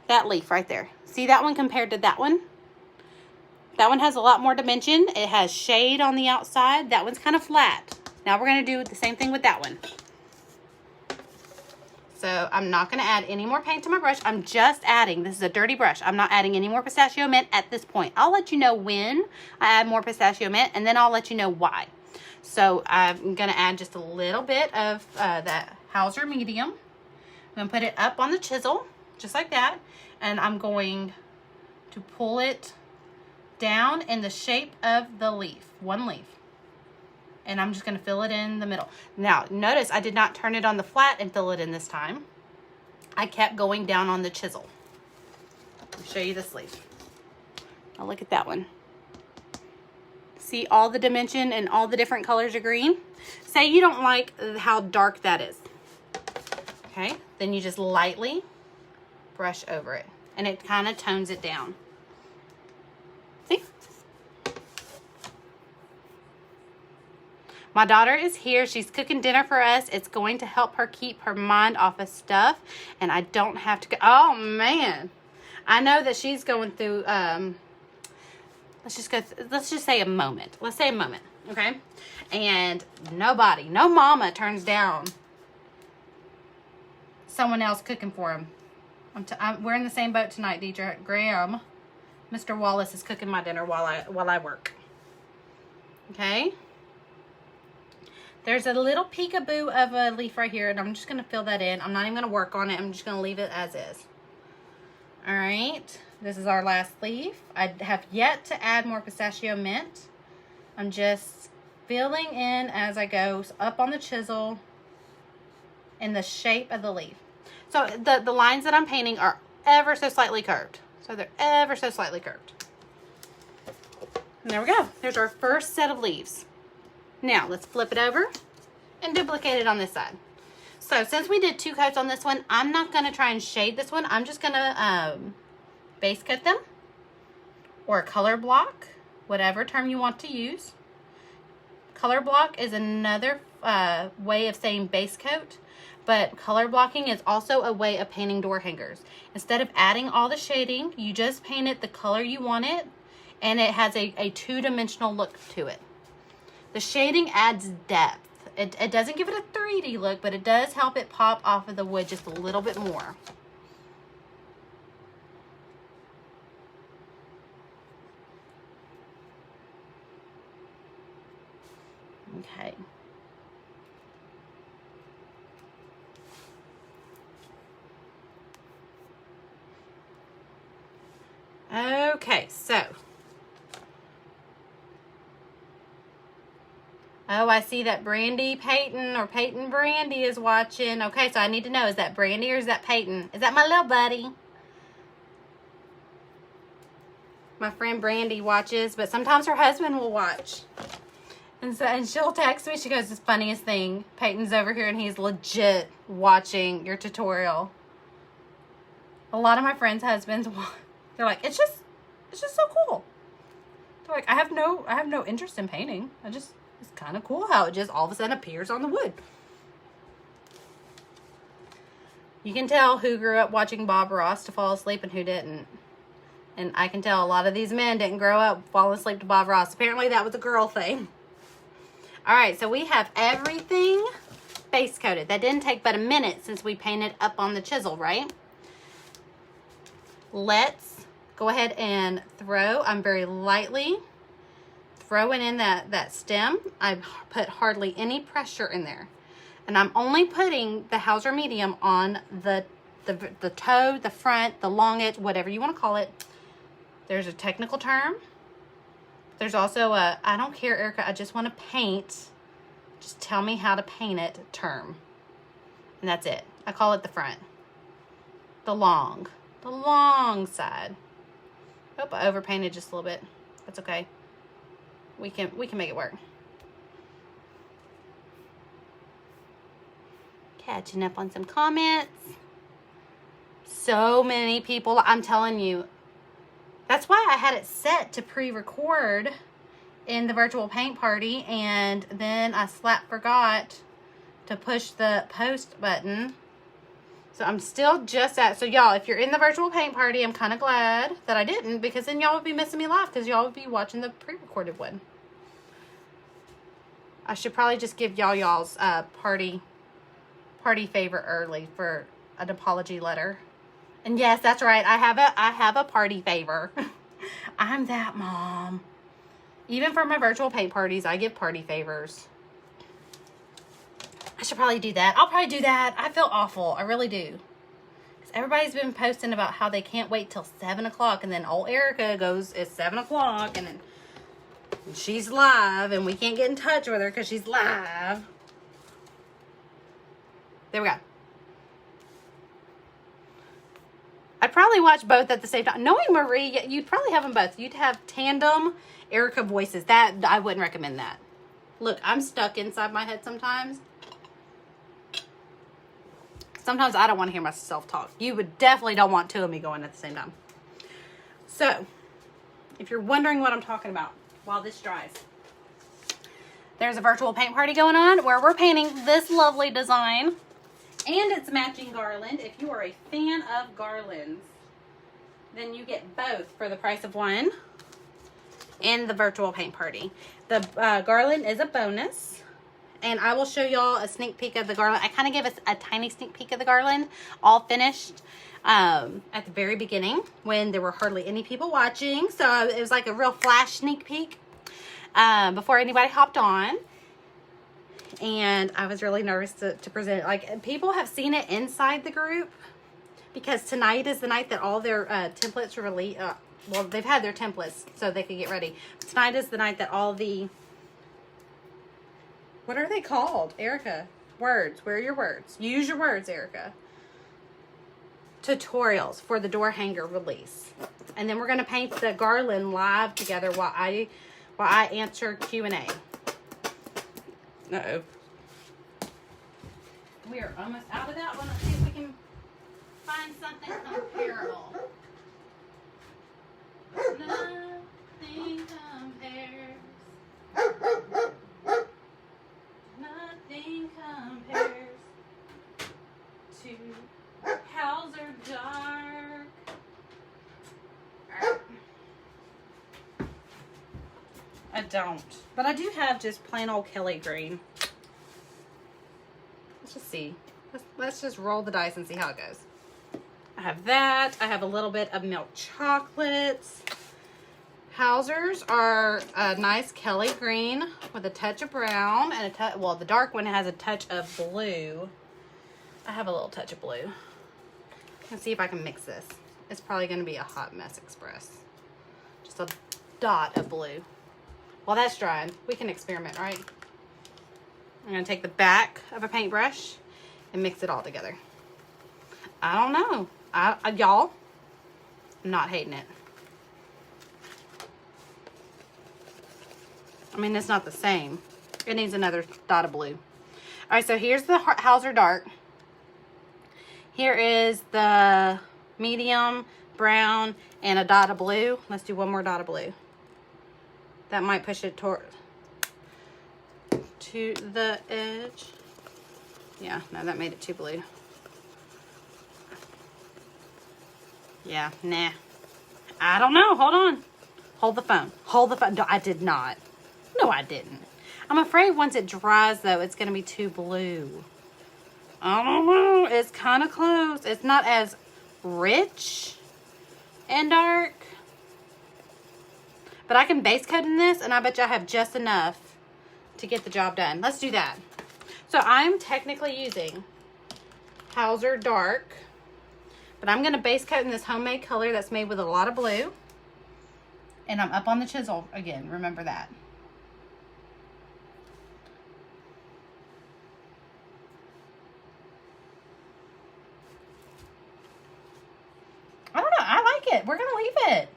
that leaf right there. See that one compared to that one? That one has a lot more dimension. It has shade on the outside. That one's kind of flat. Now we're going to do the same thing with that one. So I'm not going to add any more paint to my brush. I'm just adding, this is a dirty brush. I'm not adding any more pistachio mint at this point. I'll let you know when I add more pistachio mint, and then I'll let you know why. So I'm going to add just a little bit of that Hauser medium. I'm going to put it up on the chisel, just like that. And I'm going to pull it down in the shape of the leaf, one leaf. And I'm just going to fill it in the middle. Now, notice I did not turn it on the flat and fill it in this time. I kept going down on the chisel. I'll show you this leaf. Now look at that one. See all the dimension and all the different colors of green? Say you don't like how dark that is. Okay, then you just lightly brush over it and it kind of tones it down. See? My daughter is here. She's cooking dinner for us. It's going to help her keep her mind off of stuff and I don't have to go. Oh man. I know that she's going through, let's just say a moment. Let's say a moment, okay? And no mama turns down someone else cooking for him. We're in the same boat tonight, Deidre. Graham, Mr. Wallace is cooking my dinner while I work. Okay? There's a little peekaboo of a leaf right here, and I'm just going to fill that in. I'm not even going to work on it. I'm just going to leave it as is. All right. This is our last leaf. I have yet to add more pistachio mint. I'm just filling in as I go up on the chisel in the shape of the leaf. So the lines that I'm painting are ever so slightly curved. So they're ever so slightly curved. And there we go. There's our first set of leaves. Now let's flip it over and duplicate it on this side. So since we did 2 coats on this one, I'm not going to try and shade this one. I'm just going to base coat them or color block, whatever term you want to use. Color block is another way of saying base coat, but color blocking is also a way of painting door hangers. Instead of adding all the shading, you just paint it the color you want it, and it has a two-dimensional look to it. The shading adds depth. It doesn't give it a 3D look, but it does help it pop off of the wood just a little bit more. Okay. Okay, so. Oh, I see that Brandy Peyton or Peyton Brandy is watching. Okay, so I need to know, is that Brandy or is that Peyton? Is that my little buddy? My friend Brandy watches, but sometimes her husband will watch. And she'll text me. She goes, "It's the funniest thing. Peyton's over here and he's legit watching your tutorial." A lot of my friends' husbands, they're like, it's just so cool. They're like, I have no interest in painting. It's kind of cool how it just all of a sudden appears on the wood. You can tell who grew up watching Bob Ross to fall asleep and who didn't. And I can tell a lot of these men didn't grow up falling asleep to Bob Ross. Apparently that was a girl thing. All right, so we have everything base coated. That didn't take but a minute since we painted up on the chisel, right? Let's go ahead and throw. I'm very lightly throwing in that stem. I put hardly any pressure in there. And I'm only putting the Hauser medium on the toe, the front, the long edge, whatever you want to call it. There's a technical term. There's also a, I don't care, Erica, I just want to paint. Just tell me how to paint it term. And that's it. I call it the front. The long side. Oh, I overpainted just a little bit. That's okay. We can make it work. Catching up on some comments. So many people, I'm telling you. That's why I had it set to pre-record in the virtual paint party, and then I forgot to push the post button. So I'm still just at, so y'all, if you're in the virtual paint party, I'm kind of glad that I didn't, because then y'all would be missing me live, because y'all would be watching the pre-recorded one. I should probably just give y'all's party favor early for an apology letter. And yes, that's right. I have a party favor. I'm that mom. Even for my virtual paint parties, I give party favors. I should probably do that. I'll probably do that. I feel awful. I really do. Because everybody's been posting about how they can't wait till 7 o'clock. And then old Erica goes, it's 7 o'clock. And then she's live. And we can't get in touch with her because she's live. There we go. I'd probably watch both at the same time. Knowing Marie, you'd probably have them both. You'd have tandem Erica voices. That, I wouldn't recommend that. Look, I'm stuck inside my head sometimes. Sometimes I don't want to hear myself talk. You would definitely don't want two of me going at the same time. So, if you're wondering what I'm talking about while this dries, there's a virtual paint party going on where we're painting this lovely design and its matching garland. If you are a fan of garlands, then you get both for the price of one in the virtual paint party. The garland is a bonus, and I will show y'all a sneak peek of the garland. I kind of gave us a tiny sneak peek of the garland, all finished at the very beginning when there were hardly any people watching. So it was like a real flash sneak peek before anybody hopped on. And I was really nervous to present it. Like, people have seen it inside the group because tonight is the night that all their templates are released. Well, they've had their templates so they could get ready. Tonight is the night that all the, what are they called, Erica? Words. Where are your words? Use your words, Erica. Tutorials for the door hanger release. And then we're going to paint the garland live together while I answer Q&A. Uh-oh. We are almost out of that one. Let's see if we can find something comparable. Nothing compares. Nothing compares to Hauser Dark. I don't. But I do have just plain old Kelly green. Let's just see. Let's just roll the dice and see how it goes. I have that. I have a little bit of milk chocolates. Hausers are a nice Kelly green with a touch of brown and well, the dark one has a touch of blue. I have a little touch of blue. Let's see if I can mix this. It's probably going to be a hot mess express. Just a dot of blue. While that's drying, we can experiment, right? I'm going to take the back of a paintbrush and mix it all together. I don't know. Y'all, I'm not hating it. I mean, it's not the same. It needs another dot of blue. All right, so here's the Hauser Dark. Here is the medium brown and a dot of blue. Let's do one more dot of blue. That might push it to the edge. Yeah, no, that made it too blue. Yeah, nah. I don't know. Hold on. Hold the phone. Hold the phone. No, I did not. No, I didn't. I'm afraid once it dries, though, it's going to be too blue. I don't know. It's kind of close. It's not as rich and dark. But I can base coat in this, and I bet you I have just enough to get the job done. Let's do that. So I'm technically using Hauser Dark, but I'm going to base coat in this homemade color that's made with a lot of blue. And I'm up on the chisel again. Remember that. I don't know. I like it. We're going to leave it.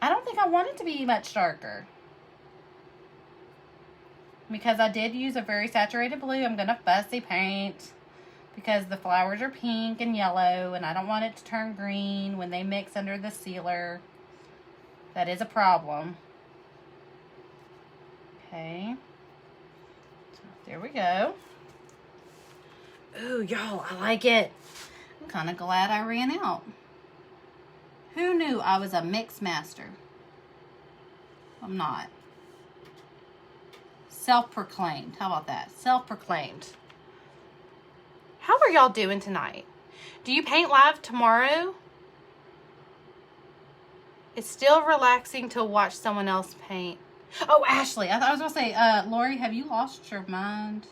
I don't think I want it to be much darker. Because I did use a very saturated blue. I'm going to fussy paint. Because the flowers are pink and yellow. And I don't want it to turn green when they mix under the sealer. That is a problem. Okay. So there we go. Ooh, y'all, I like it. I'm kind of glad I ran out. Who knew I was a mix master? I'm not. Self-proclaimed. How about that? Self-proclaimed. How are y'all doing tonight? Do you paint live tomorrow? It's still relaxing to watch someone else paint. Oh, Ashley. I was going to say, Lori, have you lost your mind?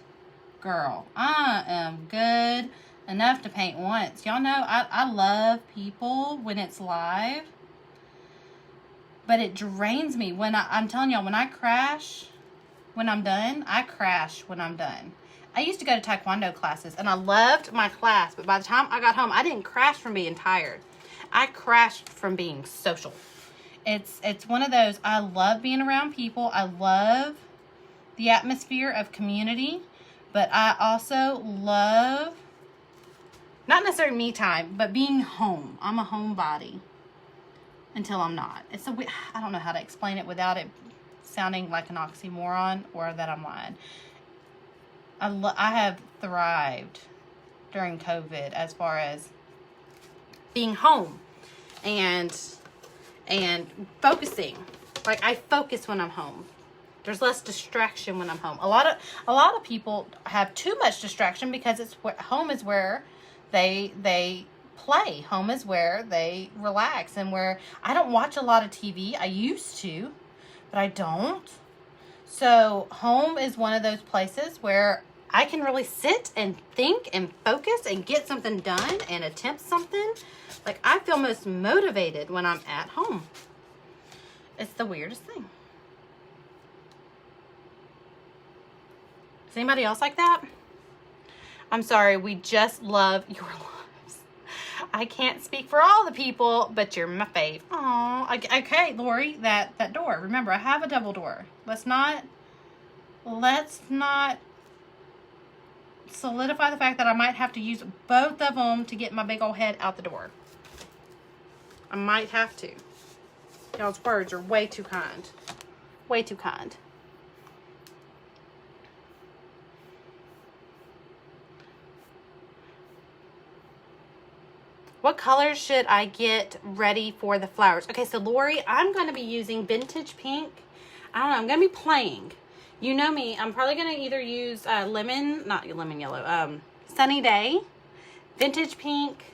Girl, I am good enough to paint once. Y'all know I love people when it's live. But it drains me. When I'm telling y'all, when I crash, when I'm done, I crash when I'm done. I used to go to Taekwondo classes, and I loved my class. But by the time I got home, I didn't crash from being tired. I crashed from being social. It's one of those, I love being around people. I love the atmosphere of community, but I also love, not necessarily me time, but being home. I'm a homebody until I'm not. I don't know how to explain it without it sounding like an oxymoron or that I'm lying. I have thrived during COVID as far as being home and focusing. Like, I focus when I'm home. There's less distraction when I'm home. A lot of people have too much distraction because home is where they play. Home is where they relax, and where I don't watch a lot of TV. I used to, but I don't. So home is one of those places where I can really sit and think and focus and get something done and attempt something. Like, I feel most motivated when I'm at home. It's the weirdest thing. Is anybody else like that? I'm sorry, we just love your lives. I can't speak for all the people, but you're my fave. Aw, okay, Lori, that door. Remember, I have a double door. Let's not solidify the fact that I might have to use both of them to get my big old head out the door. I might have to. Y'all's words are way too kind. Way too kind. What colors should I get ready for the flowers? Okay, so Lori, I'm going to be using vintage pink. I don't know. I'm going to be playing. You know me. I'm probably going to either use not lemon yellow, Sunny Day, vintage pink,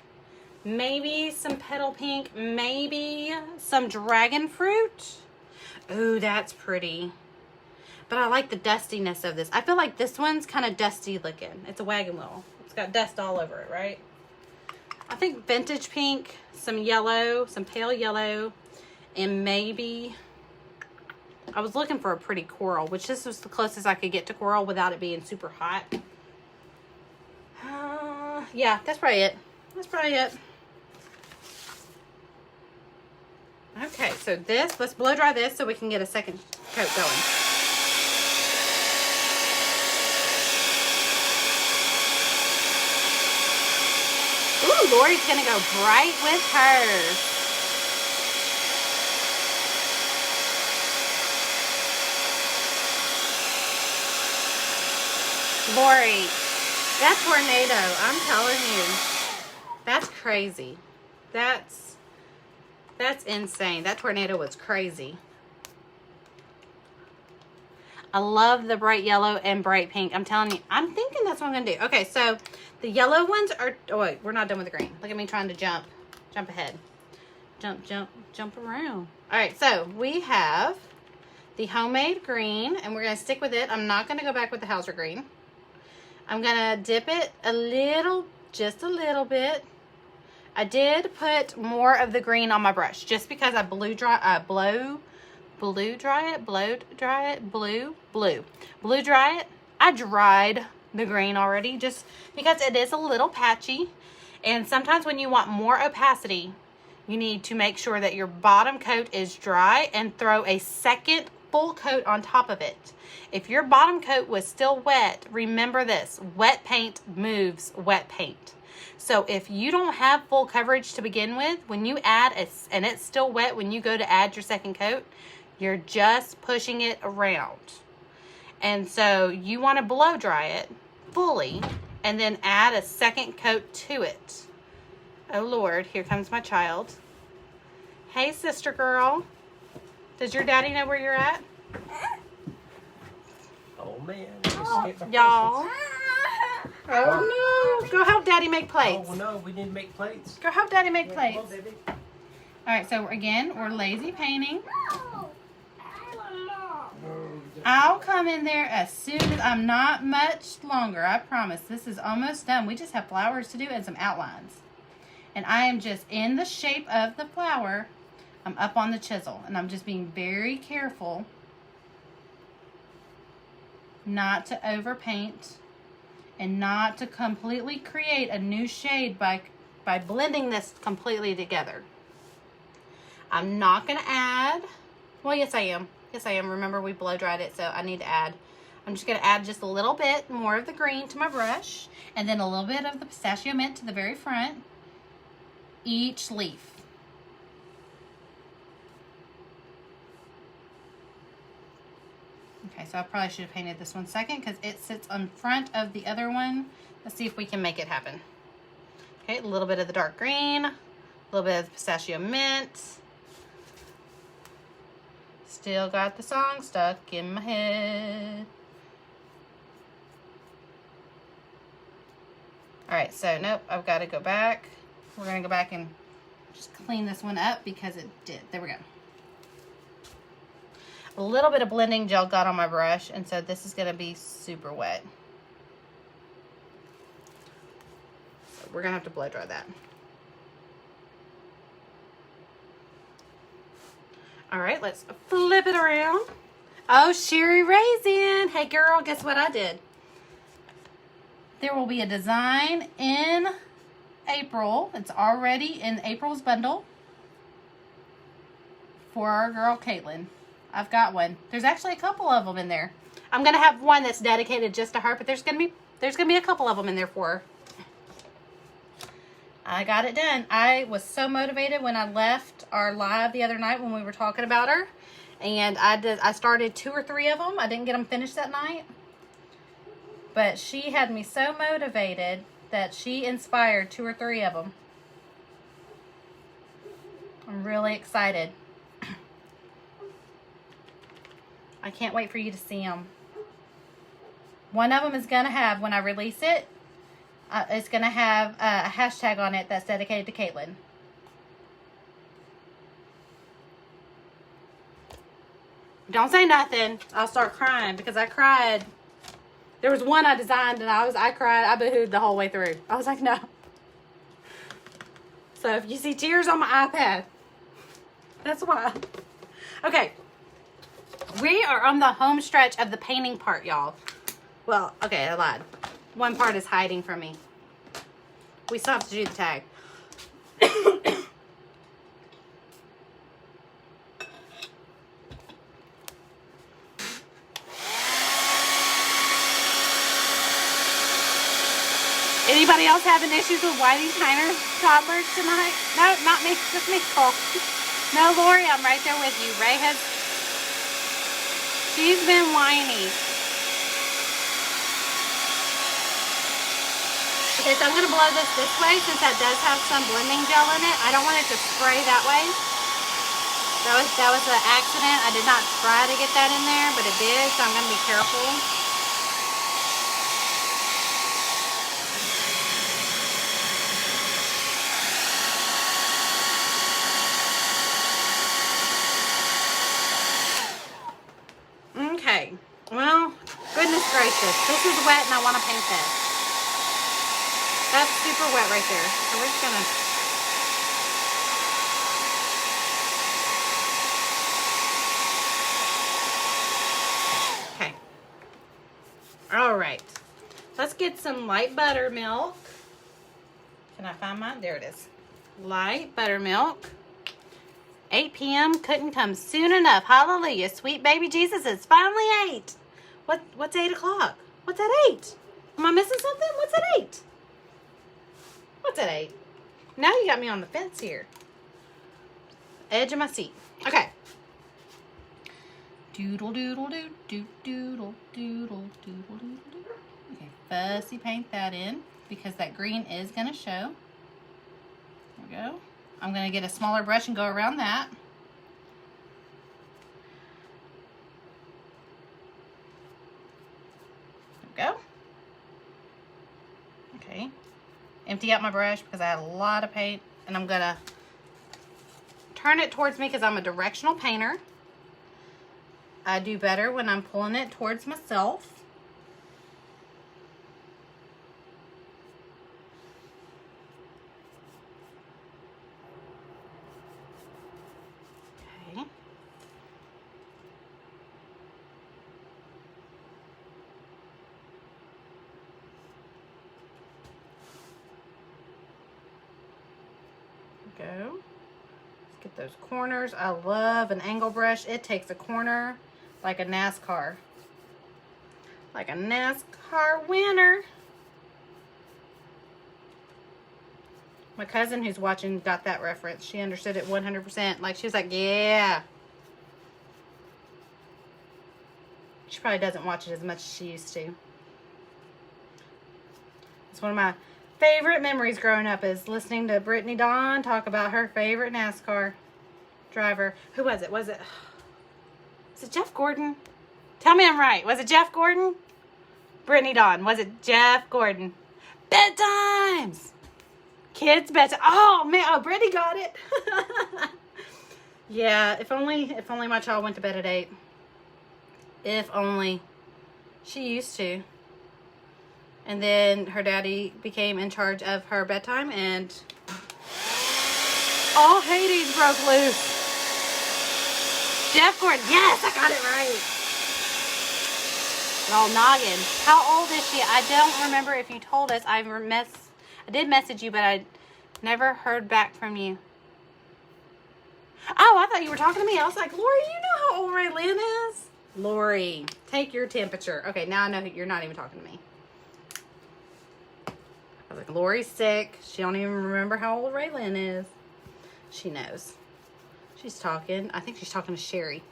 maybe some petal pink, maybe some dragon fruit. Ooh, that's pretty. But I like the dustiness of this. I feel like this one's kind of dusty looking. It's a wagon wheel. It's got dust all over it, right? I think vintage pink, some yellow, some pale yellow, and maybe, I was looking for a pretty coral, which this was the closest I could get to coral without it being super hot. Yeah, that's probably it. That's probably it. Okay, so let's blow dry this so we can get a second coat going. Ooh, Lori's gonna go bright with hers. Lori, that tornado, I'm telling you, that's crazy. That's insane. That tornado was crazy. I love the bright yellow and bright pink. I'm telling you, I'm thinking that's what I'm gonna do. Okay, so the yellow ones are, oh wait, we're not done with the green. Look at me trying to jump ahead. Jump around. All right, so we have the homemade green, and we're gonna stick with it. I'm not gonna go back with the Hauser green. I'm gonna dip it a little, just a little bit. I did put more of the green on my brush just because I blew dry it. I dried the green already just because it is a little patchy. And sometimes when you want more opacity, you need to make sure that your bottom coat is dry and throw a second full coat on top of it. If your bottom coat was still wet, remember this, wet paint moves wet paint. So if you don't have full coverage to begin with, when you add it and it's still wet, when you go to add your second coat, you're just pushing it around. And so you want to blow dry it fully and then add a second coat to it. Oh Lord, here comes my child. Hey sister girl. Does your daddy know where you're at? Oh man. Y'all. Oh no. Go help daddy make plates. Oh no, we need to make plates. Go help daddy make plates. Come on, baby. Alright, so again, we're lazy painting. I'll come in there as soon as, I'm not much longer, I promise. This is almost done. We just have flowers to do and some outlines. And I am just in the shape of the flower. I'm up on the chisel and I'm just being very careful not to overpaint and not to completely create a new shade by by blending this completely together. I'm not going to add, well, yes I am. Yes I am. Remember we blow dried it, so I need to add. I'm just going to add just a little bit more of the green to my brush, and then a little bit of the pistachio mint to the very front, each leaf. Okay, so I probably should have painted this one second because it sits on front of the other one. Let's see if we can make it happen. Okay, a little bit of the dark green, a little bit of the pistachio mint. Still got the song stuck in my head. All right, so nope, I've got to go back. We're gonna go back and just clean this one up because it did. There we go. A little bit of blending gel got on my brush, and so this is gonna be super wet. So we're gonna have to blow dry that. All right, let's flip it around. Oh, Sherry Raisin. Hey girl, guess what I did? There will be a design in April. It's already in April's bundle for our girl Caitlin. I've got one. There's actually a couple of them in there. I'm gonna have one that's dedicated just to her, but there's gonna be a couple of them in there for her. I got it done. I was so motivated when I left our live the other night when we were talking about her, and I started 2 or 3 of them. I didn't get them finished that night. But she had me so motivated that she inspired 2 or 3 of them. I'm really excited. I can't wait for you to see them. One of them is going to have, when I release it, it's going to have a hashtag on it that's dedicated to Caitlin. Don't say nothing. I'll start crying because I cried. There was one I designed and I cried. I boohooed the whole way through. I was like, no. So if you see tears on my iPad, that's why. Okay. We are on the home stretch of the painting part, y'all. Well, okay, I lied. One part is hiding from me. We still have to do the tag. Anybody else having issues with Whitey Tyner toddlers tonight? No, not me. Just me, Cole. No, Lori, I'm right there with you. Ray has... She's been whiny. Okay, so I'm going to blow this way since that does have some blending gel in it. I don't want it to spray that way. That was an accident. I did not try to get that in there, but it did, so I'm going to be careful. Okay, well, goodness gracious, this is wet and I want to paint this. That's super wet right there. So we're just gonna... Okay. All right. Let's get some light buttermilk. Can I find mine? There it is. Light buttermilk. 8 p.m. couldn't come soon enough. Hallelujah. Sweet baby Jesus, it's finally 8. What's 8 o'clock? What's at 8? Am I missing something? What's at 8? What's at 8? Now you got me on the fence here. Edge of my seat. Okay. Doodle doodle doo doo doodle doodle doodle doodle doo. Okay, fussy paint that in because that green is gonna show. There we go. I'm going to get a smaller brush and go around that. There we go. Okay. Empty out my brush because I had a lot of paint. And I'm going to turn it towards me because I'm a directional painter. I do better when I'm pulling it towards myself. go. Let's get those corners. I love an angle brush. It takes a corner like a NASCAR. Like a NASCAR winner. My cousin who's watching got that reference. She understood it 100%. Like, she was like, yeah. She probably doesn't watch it as much as she used to. It's one of my favorite memories growing up is listening to Brittany Dawn talk about her favorite NASCAR driver. Who was it? Was it Jeff Gordon? Tell me I'm right. Was it Jeff Gordon? Brittany Dawn. Was it Jeff Gordon? Bedtimes! Kids bedtime. Oh, man. Oh, Brittany got it. Yeah, if only my child went to bed at 8. If only. She used to. And then her daddy became in charge of her bedtime, and all Hades broke loose. Jeff Gordon. Yes, I got it right. All noggin. How old is she? I don't remember if you told us. I did message you, but I never heard back from you. Oh, I thought you were talking to me. I was like, Lori, you know how old Raylene is? Lori, take your temperature. Okay, now I know you're not even talking to me. I was like, Lori's sick. She don't even remember how old Raylene is. She knows. She's talking. I think she's talking to Sherry.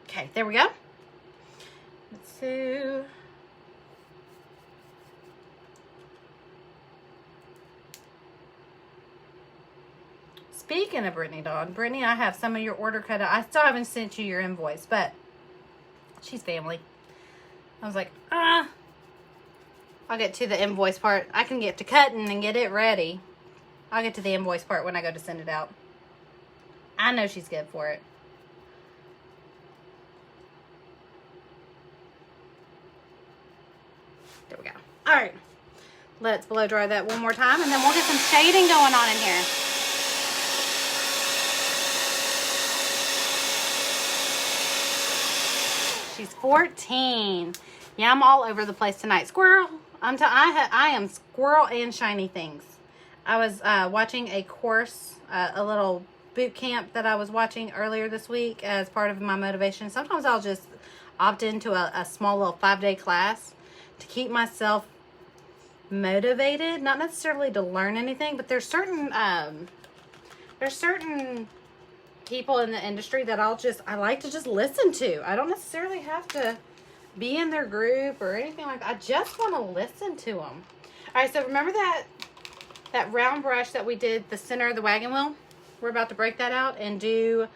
Okay, there we go. Let's see. Speaking of Brittany Dawn, Brittany, I have some of your order cut out. I still haven't sent you your invoice, but she's family. I was like, I'll get to the invoice part. I can get to cutting and get it ready. I'll get to the invoice part when I go to send it out. I know she's good for it. There we go. All right. Let's blow dry that one more time, and then we'll get some shading going on in here. She's 14. Yeah, I'm all over the place tonight. Squirrel. I am squirrel and shiny things. I was watching a course, a little boot camp that I was watching earlier this week as part of my motivation. Sometimes I'll just opt into a small little 5-day class to keep myself motivated. Not necessarily to learn anything, but there's certain people in the industry that I like to just listen to. I don't necessarily have to be in their group or anything like that. I just want to listen to them. All right, so remember that round brush that we did the center of the wagon wheel? We're about to break that out and do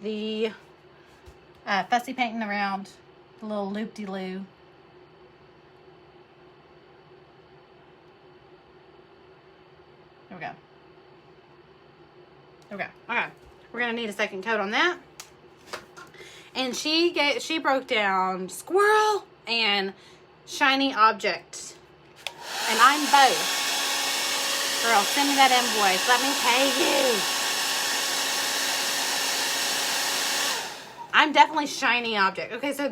the fussy painting around the little loop-de-loo. There we go. There we go. Okay. We're going to need a second coat on that. And she broke down squirrel and shiny object. And I'm both. Girl, send me that invoice. Let me pay you. I'm definitely shiny object. Okay, so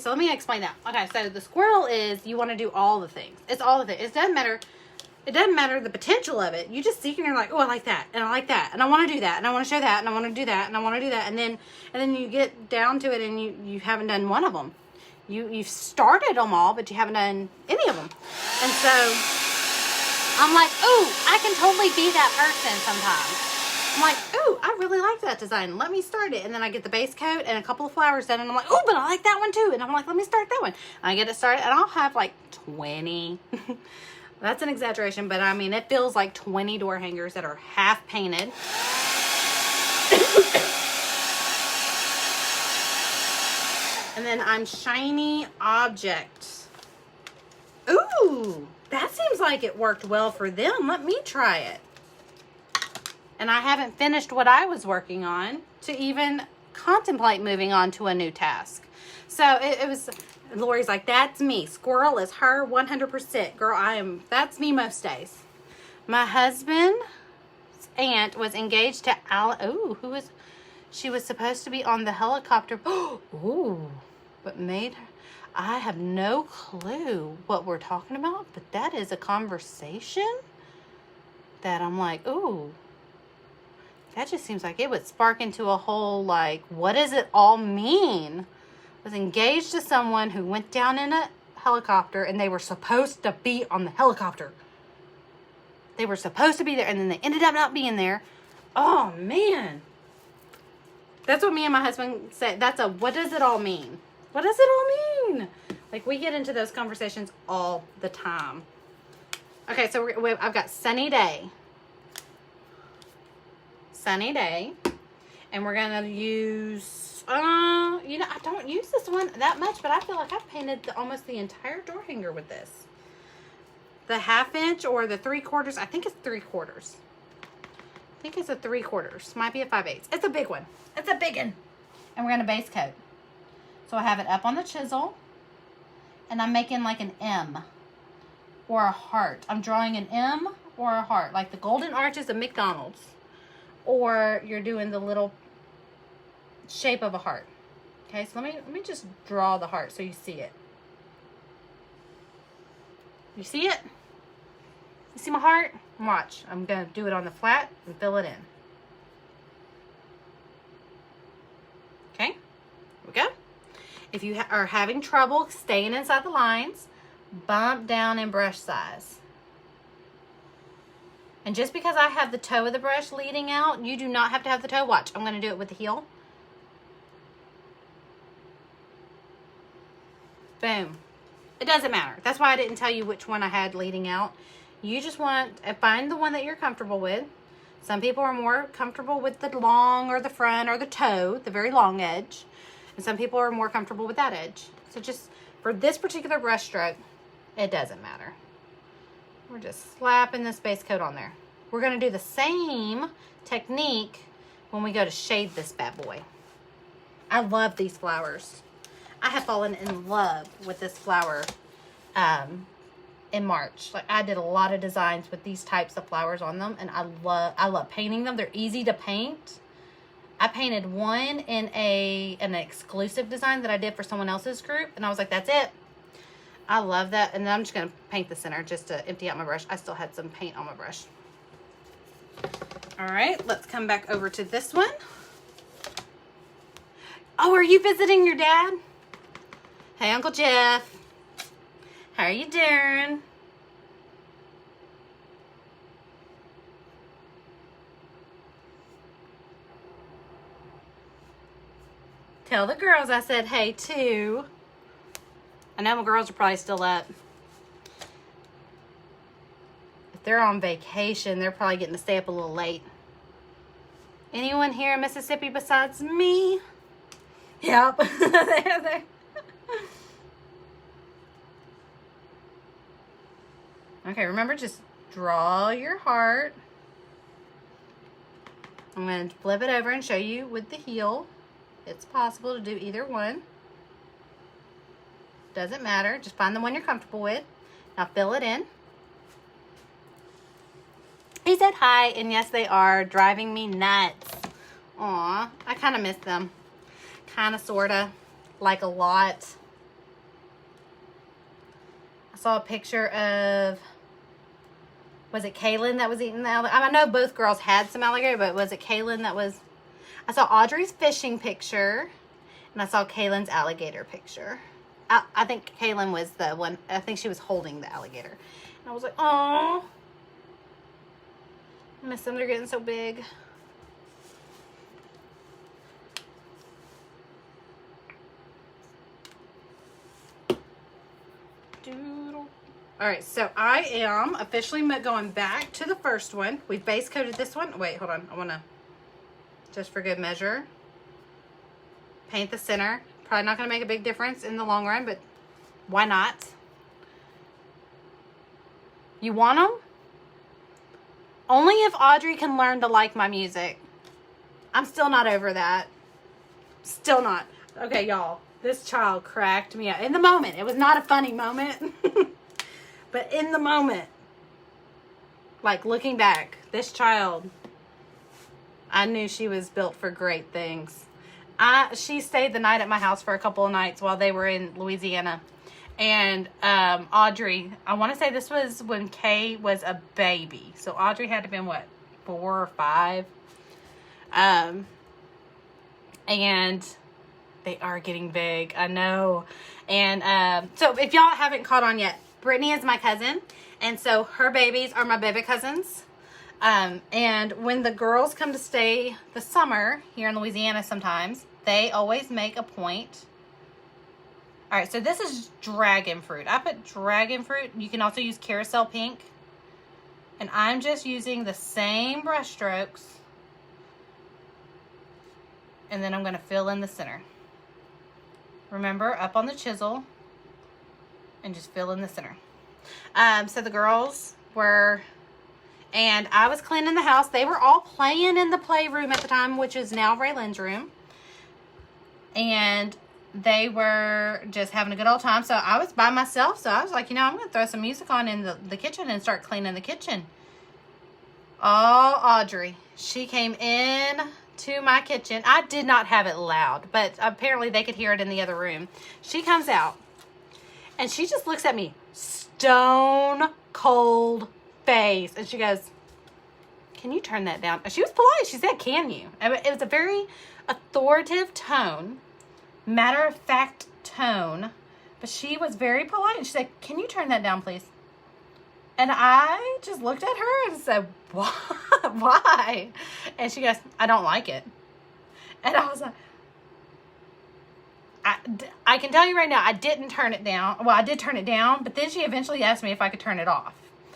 let me explain that. Okay, so the squirrel is you want to do all the things. It's all the things. It doesn't matter the potential of it. You just see it and you're like, oh, I like that, and I like that, and I want to do that, and I want to show that, and I want to do that, and I want to do that, and then you get down to it and you haven't done one of them. You've started them all, but you haven't done any of them. And so I'm like, ooh, I can totally be that person sometimes. I'm like, ooh, I really like that design. Let me start it. And then I get the base coat and a couple of flowers done, and I'm like, ooh, but I like that one too. And I'm like, let me start that one. And I get it started, and I'll have like 20. That's an exaggeration, but I mean, it feels like 20 door hangers that are half painted. And then I'm shiny object. Ooh, that seems like it worked well for them. Let me try it. And I haven't finished what I was working on to even contemplate moving on to a new task. So it was... Lori's like, that's me. Squirrel is her 100%. Girl, that's me most days. My husband's aunt was engaged to she was supposed to be on the helicopter. Ooh, but made her. I have no clue what we're talking about, but that is a conversation that I'm like, ooh, that just seems like it would spark into a whole, like, what does it all mean? Was engaged to someone who went down in a helicopter, and they were supposed to be on the helicopter. They were supposed to be there, and then they ended up not being there. Oh, man. That's what me and my husband said. That's a, what does it all mean? What does it all mean? Like, we get into those conversations all the time. Okay, so I've got sunny day. Sunny day. And we're going to use, you know, I don't use this one that much, but I feel like I've painted almost the entire door hanger with this. The 1/2 inch or the 3/4, I think it's 3/4. I think it's a 3/4. Might be a 5/8. It's a big one. It's a big one. And we're going to base coat. So I have it up on the chisel. And I'm making like an M or a heart. I'm drawing an M or a heart. Like the golden arches of McDonald's. Or you're doing the little shape of a heart. Okay, so let me just draw the heart so you see it. You see it? You see my heart? Watch. I'm going to do it on the flat and fill it in. Okay, here we go. If you are having trouble staying inside the lines, bump down in brush size. And just because I have the toe of the brush leading out, you do not have to have the toe. Watch, I'm going to do it with the heel. Boom. It doesn't matter. That's why I didn't tell you which one I had leading out. You just want to find the one that you're comfortable with. Some people are more comfortable with the long or the front or the toe, the very long edge. And some people are more comfortable with that edge. So just for this particular brush stroke, it doesn't matter. We're just slapping this base coat on there. We're going to do the same technique when we go to shade this bad boy. I love these flowers. I have fallen in love with this flower in March. Like, I did a lot of designs with these types of flowers on them, and I love painting them. They're easy to paint. I painted one in an exclusive design that I did for someone else's group, and I was like, that's it. I love that. And then I'm just going to paint the center just to empty out my brush. I still had some paint on my brush. All right, let's come back over to this one. Oh, are you visiting your dad? Hey, Uncle Jeff. How are you doing? Tell the girls I said hey too. I know my girls are probably still up. If they're on vacation, they're probably getting to stay up a little late. Anyone here in Mississippi besides me? Yep. There. Okay, remember, just draw your heart. I'm going to flip it over and show you with the heel. It's possible to do either one. Doesn't matter. Just find the one you're comfortable with. Now fill it in. He said hi, and yes, they are driving me nuts. Aw, I kind of miss them. Kind of, sort of, like a lot. I saw a picture of, was it Kaylin that was eating the alligator? I know both girls had some alligator, but was it Kaylin that was? I saw Audrey's fishing picture, and I saw Kaylin's alligator picture. I think Kaylin was the one, I think she was holding the alligator. And I was like, oh, I miss them, they're getting so big. All right, so I am officially going back to the first one. We've base coated this one. Wait, hold on. I want to, just for good measure, paint the center. Probably not going to make a big difference in the long run, but why not? You want them? Only if Audrey can learn to like my music. I'm still not over that. Still not. Okay, y'all. This child cracked me up. In the moment. It was not a funny moment. But in the moment, like looking back, this child, I knew she was built for great things. She stayed the night at my house for a couple of nights while they were in Louisiana. And Audrey, I want to say this was when Kay was a baby. So Audrey had to have been, what, 4 or 5? And they are getting big. I know. And so if y'all haven't caught on yet, Brittany is my cousin. And so her babies are my baby cousins. And when the girls come to stay the summer here in Louisiana sometimes, they always make a point. All right, so this is dragon fruit. I put dragon fruit. You can also use carousel pink. And I'm just using the same brush strokes. And then I'm going to fill in the center. Remember, up on the chisel. And just fill in the center. So the girls were... And I was cleaning the house. They were all playing in the playroom at the time, which is now Raylan's room. And they were just having a good old time. So I was by myself. So I was like, I'm going to throw some music on in the kitchen and start cleaning the kitchen. Oh, Audrey. She came in to my kitchen. I did not have it loud, but apparently they could hear it in the other room. She comes out and she just looks at me, stone cold face. And she goes, can you turn that down? She was polite. She said, can you? It was a very authoritative tone. Matter of fact tone, but she was very polite and she said, can you turn that down, please? And I just looked at her and said, why? And she goes, I don't like it. And I was like, I can tell you right now, I didn't turn it down. Well, I did turn it down, but then she eventually asked me if I could turn it off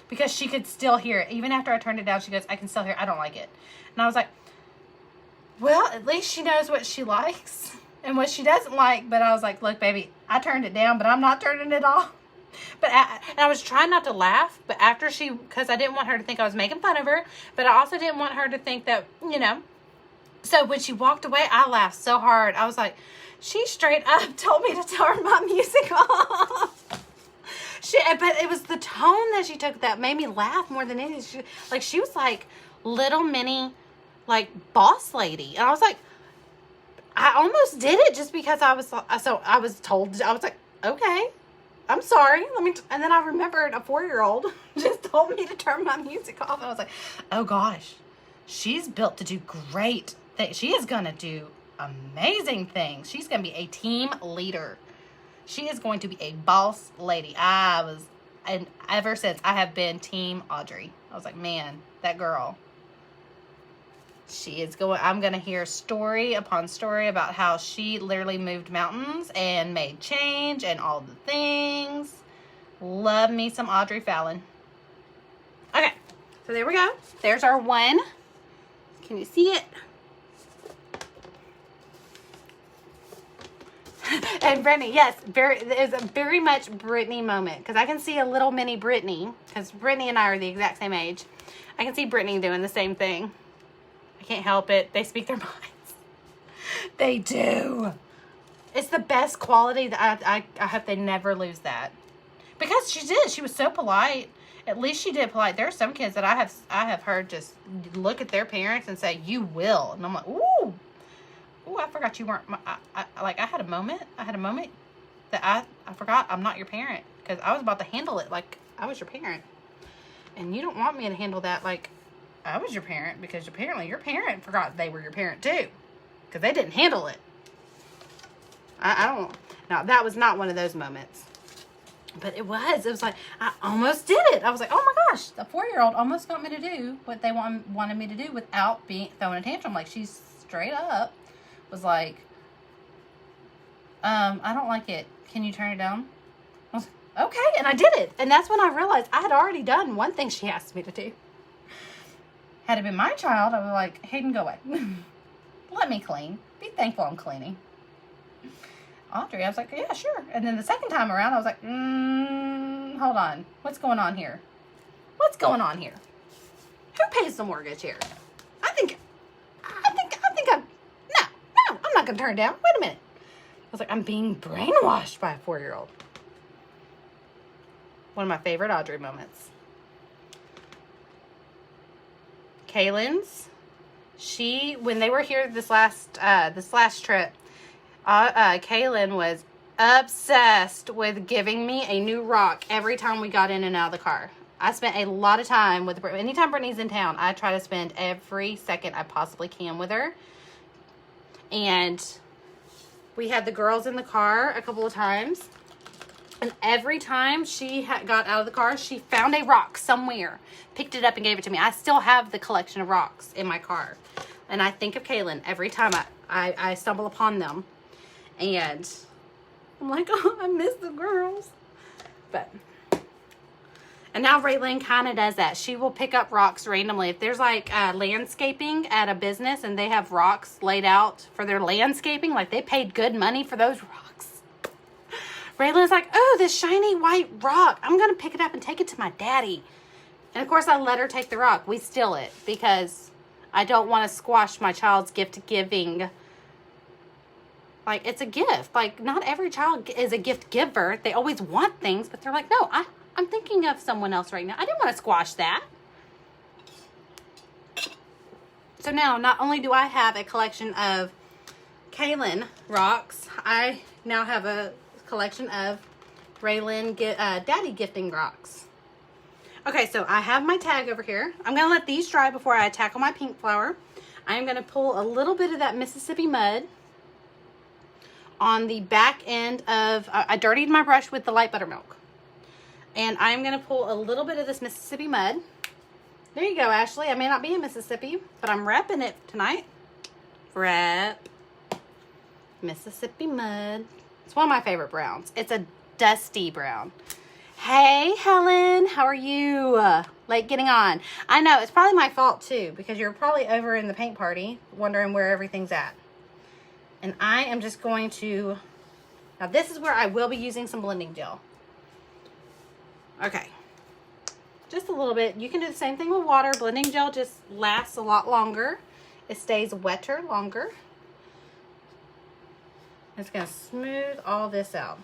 because she could still hear it. Even after I turned it down, she goes, I can still hear it. I don't like it. And I was like, well, at least she knows what she likes and what she doesn't like. But I was like, look, baby, I turned it down, but I'm not turning it off. And I was trying not to laugh, but after because I didn't want her to think I was making fun of her, but I also didn't want her to think that, So when she walked away, I laughed so hard. I was like, she straight up told me to turn my music off. But it was the tone that she took that made me laugh more than anything. She was like little mini, boss lady. And I was like, I almost did it just because I was told, I was like, okay, I'm sorry. And then I remembered a 4-year-old just told me to turn my music off. I was like, oh gosh, she's built to do great things. She is going to do amazing things. She's going to be a team leader. She is going to be a boss lady. And ever since I have been team Audrey. I was like, man, that girl. I'm going to hear story upon story about how she literally moved mountains and made change and all the things. Love me some Audrey Fallon. Okay, so there we go. There's our one. Can you see it? And Brittany, yes, it's a very much Brittany moment because I can see a little mini Brittany because Brittany and I are the exact same age. I can see Brittany doing the same thing. I can't help it. They speak their minds. They do. It's the best quality that I hope they never lose that. Because she did. She was so polite. At least she did polite. There are some kids that I have heard just look at their parents and say, you will. And I'm like, ooh. Ooh, I forgot you weren't I had a moment. That I forgot I'm not your parent. Because I was about to handle it like I was your parent. And you don't want me to handle that like I was your parent, because apparently your parent forgot they were your parent too, because they didn't handle it. I don't. Now that was not one of those moments, but it was. It was like I almost did it. I was like, oh my gosh, the 4-year-old almost got me to do what they wanted me to do without throwing a tantrum. Like she straight up was like, I don't like it. Can you turn it down? I was like, okay, and I did it, and that's when I realized I had already done one thing she asked me to do. Had it been my child, I was like, Hayden, go away. Let me clean. Be thankful I'm cleaning. Audrey, I was like, yeah, sure. And then the second time around, I was like, hold on. What's going on here? What's going on here? Who pays the mortgage here? I think I'm not going to turn it down. Wait a minute. I was like, I'm being brainwashed by a 4-year-old. One of my favorite Audrey moments. Kaylin's, when they were here this last trip, Kaylin was obsessed with giving me a new rock every time we got in and out of the car. I spent a lot of time with anytime Brittany's in town. I try to spend every second I possibly can with her. And we had the girls in the car a couple of times. And every time she got out of the car, she found a rock somewhere, picked it up and gave it to me. I still have the collection of rocks in my car. And I think of Kaylin every time I stumble upon them. And I'm like, oh, I miss the girls. And now Raylan kind of does that. She will pick up rocks randomly. If there's like landscaping at a business and they have rocks laid out for their landscaping, like they paid good money for those rocks. Raylan's like, oh, this shiny white rock. I'm going to pick it up and take it to my daddy. And of course I let her take the rock. We steal it because I don't want to squash my child's gift giving. Like, it's a gift. Like, not every child is a gift giver. They always want things, but they're like, no, I'm thinking of someone else right now. I didn't want to squash that. So now, not only do I have a collection of Kaylin rocks, I now have a collection of Raylan daddy gifting rocks. Okay, so I have my tag over here. I'm going to let these dry before I tackle my pink flower. I am going to pull a little bit of that Mississippi mud on the back end of, I dirtied my brush with the light buttermilk. And I'm going to pull a little bit of this Mississippi mud. There you go, Ashley. I may not be in Mississippi, but I'm repping it tonight. Rep. Mississippi mud. It's one of my favorite browns. It's a dusty brown. Hey, Helen. How are you? Late getting on. I know, it's probably my fault too, because you're probably over in the paint party wondering where everything's at. And I am just going to, now this is where I will be using some blending gel. Okay, just a little bit. You can do the same thing with water. Blending gel just lasts a lot longer. It stays wetter longer. It's going to smooth all this out.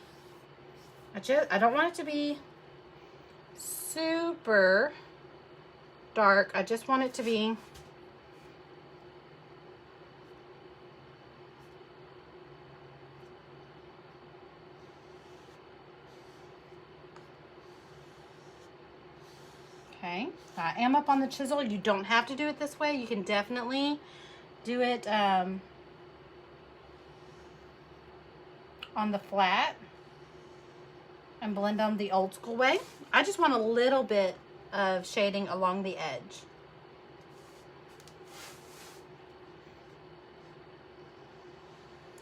I don't want it to be super dark. I just want it to be okay. I am up on the chisel. You don't have to do it this way. You can definitely do it on the flat and blend them the old school way. I just want a little bit of shading along the edge.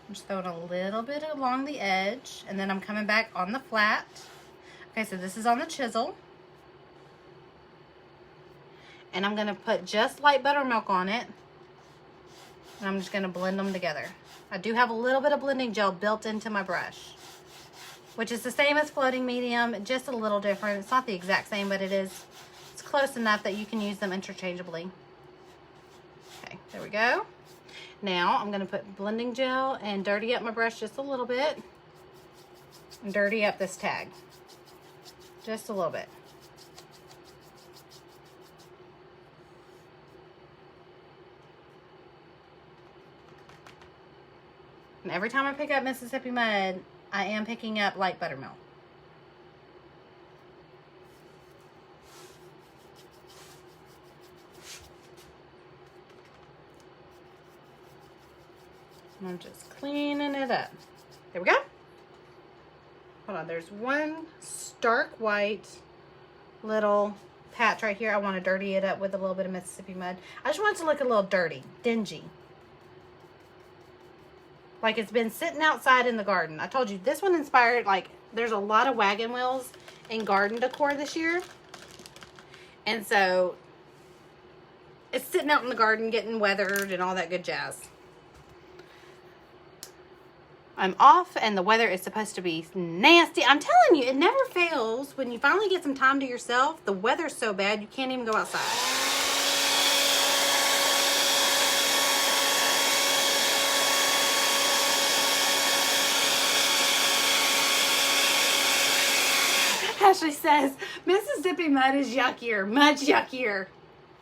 I'm just throwing a little bit along the edge, and then I'm coming back on the flat. Okay, so this is on the chisel. And I'm going to put just light buttermilk on it. And I'm just going to blend them together. I do have a little bit of blending gel built into my brush, which is the same as floating medium, just a little different. It's not the exact same, but it's close enough that you can use them interchangeably. Okay, there we go. Now I'm going to put blending gel and dirty up my brush just a little bit. And dirty up this tag. Just a little bit. And every time I pick up Mississippi mud, I am picking up light buttermilk. And I'm just cleaning it up. There we go. Hold on, there's one stark white little patch right here. I want to dirty it up with a little bit of Mississippi mud. I just want it to look a little dirty, dingy. Like it's been sitting outside in the garden. I told you, this one inspired, like, there's a lot of wagon wheels in garden decor this year. And so, it's sitting out in the garden getting weathered and all that good jazz. I'm off and the weather is supposed to be nasty. I'm telling you, it never fails. When you finally get some time to yourself, the weather's so bad you can't even go outside. Ashley says, Mississippi mud is yuckier, much yuckier,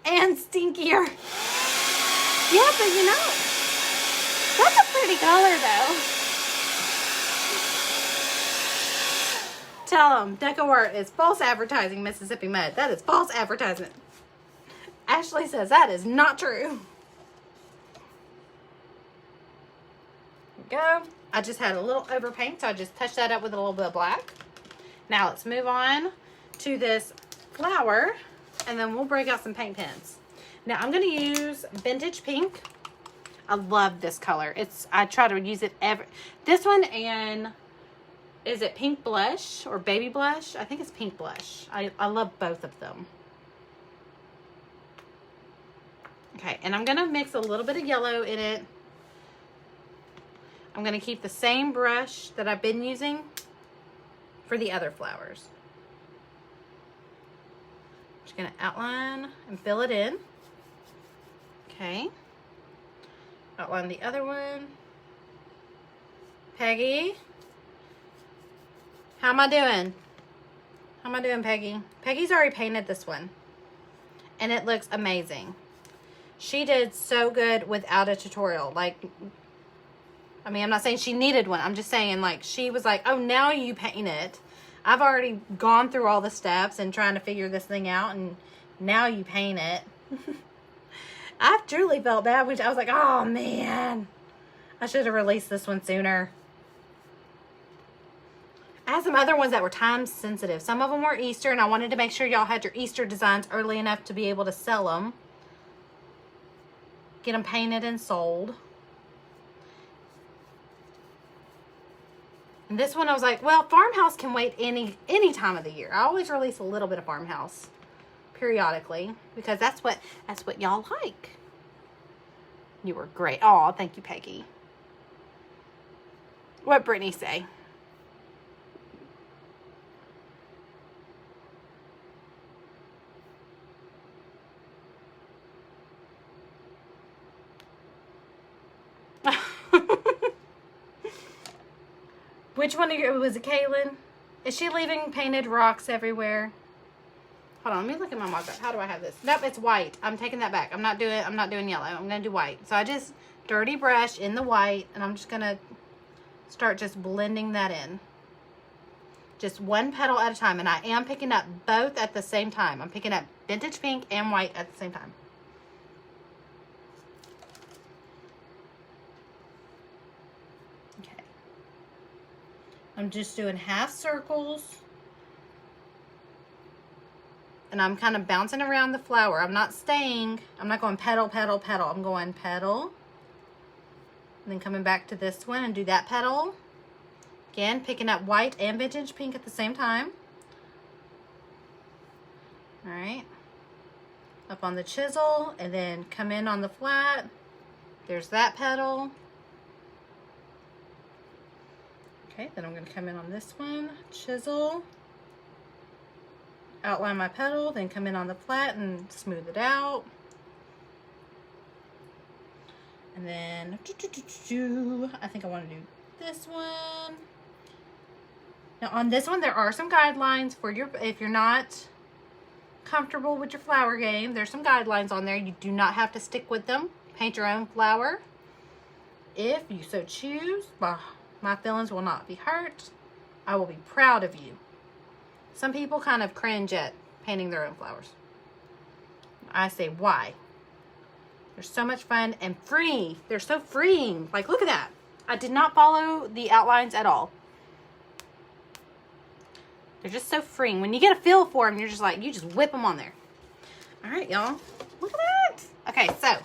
and stinkier. Yeah, but you know, that's a pretty color though. Tell them DecoArt is false advertising Mississippi Mud. That is false advertisement. Ashley says that is not true. There we go. I just had a little overpaint, so I just touched that up with a little bit of black. Now let's move on to this flower, and then we'll break out some paint pens. Now I'm going to use Vintage Pink. I love this color. I try to use it this one, and is it Pink Blush or Baby Blush? I think it's Pink Blush. I love both of them. Okay, and I'm going to mix a little bit of yellow in it. I'm going to keep the same brush that I've been using for the other flowers. Just going to outline and fill it in. Okay. Outline the other one. Peggy, how am I doing? How am I doing, Peggy? Peggy's already painted this one, and it looks amazing. She did so good without a tutorial. Like, I mean, I'm not saying she needed one. I'm just saying, like, she was like, oh, now you paint it. I've already gone through all the steps and trying to figure this thing out, and now you paint it. I truly felt bad, which I was like, oh, man. I should have released this one sooner. I had some other ones that were time sensitive. Some of them were Easter, and I wanted to make sure y'all had your Easter designs early enough to be able to sell them. Get them painted and sold. And this one I was like, well, Farmhouse can wait any time of the year. I always release a little bit of Farmhouse periodically because that's what y'all like. You were great. Oh, thank you, Peggy. What Brittany say? Which one of you was it, Kaylin? Is she leaving painted rocks everywhere? Hold on, let me look at my mock-up. How do I have this? Nope, it's white. I'm taking that back. I'm not doing yellow. I'm gonna do white. So I just dirty brush in the white, and I'm just gonna start just blending that in. Just one petal at a time, and I am picking up both at the same time. I'm picking up Vintage Pink and white at the same time. Okay. I'm just doing half circles. And I'm kind of bouncing around the flower. I'm not going petal, petal, petal. I'm going petal. And then coming back to this one and do that petal. Again, picking up white and Vintage Pink at the same time. All right. Up on the chisel and then come in on the flat. There's that petal. Okay, then I'm going to come in on this one, chisel. Outline my petal, then come in on the flat and smooth it out. And then, I think I want to do this one. Now on this one, there are some guidelines for if you're not comfortable with your flower game, there's some guidelines on there. You do not have to stick with them. Paint your own flower. If you so choose, my feelings will not be hurt. I will be proud of you. Some people kind of cringe at painting their own flowers. I say, why? They're so much fun and free. They're so freeing. Like, look at that. I did not follow the outlines at all. They're just so freeing. When you get a feel for them, you're just like, you just whip them on there. All right, y'all. Look at that. Okay, so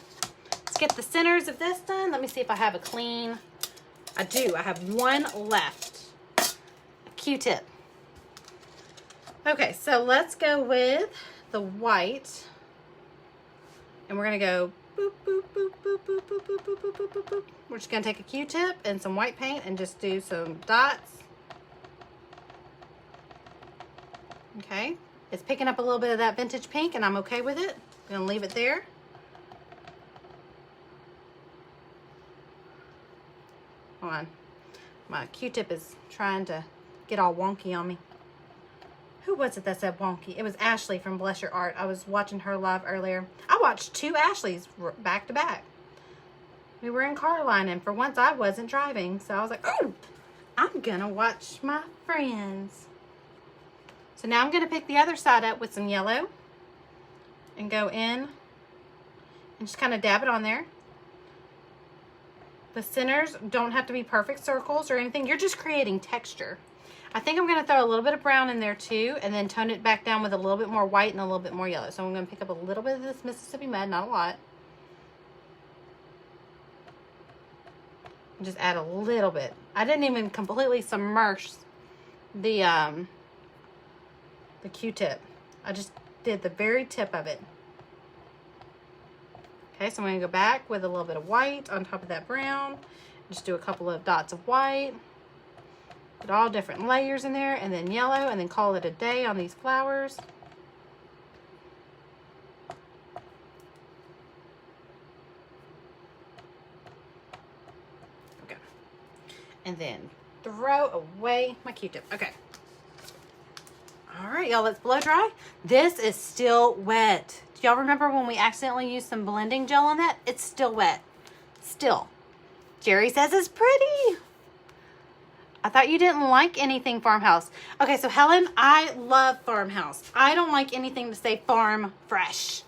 let's get the centers of this done. Let me see if I have a clean. I do. I have one left. A Q-tip. Okay, so let's go with the white. And we're going to go boop, boop, boop, boop, boop, boop, boop, boop, boop, boop, boop. We're just going to take a Q-tip and some white paint and just do some dots. Okay, it's picking up a little bit of that Vintage Pink and I'm okay with it. I'm going to leave it there. Hold on. My Q-tip is trying to get all wonky on me. Who was it that said wonky? It was Ashley from Bless Your Art. I was watching her live earlier. I watched two Ashleys back to back. We were in Carline, and for once I wasn't driving. So I was like, oh, I'm going to watch my friends. So now I'm going to pick the other side up with some yellow and go in and just kind of dab it on there. The centers don't have to be perfect circles or anything. You're just creating texture. I think I'm going to throw a little bit of brown in there too, and then tone it back down with a little bit more white and a little bit more yellow. So I'm going to pick up a little bit of this Mississippi Mud, not a lot. And just add a little bit. I didn't even completely submerge the Q-tip. I just did the very tip of it. Okay, so I'm going to go back with a little bit of white on top of that brown. Just do a couple of dots of white. Put all different layers in there, and then yellow, and then call it a day on these flowers. Okay. And then throw away my Q-tip. Okay. All right, y'all, let's blow dry. This is still wet. Do y'all remember when we accidentally used some blending gel on that? It's still wet. Still. Jerry says it's pretty. I thought you didn't like anything farmhouse. Okay, so Helen, I love farmhouse. I don't like anything to say farm fresh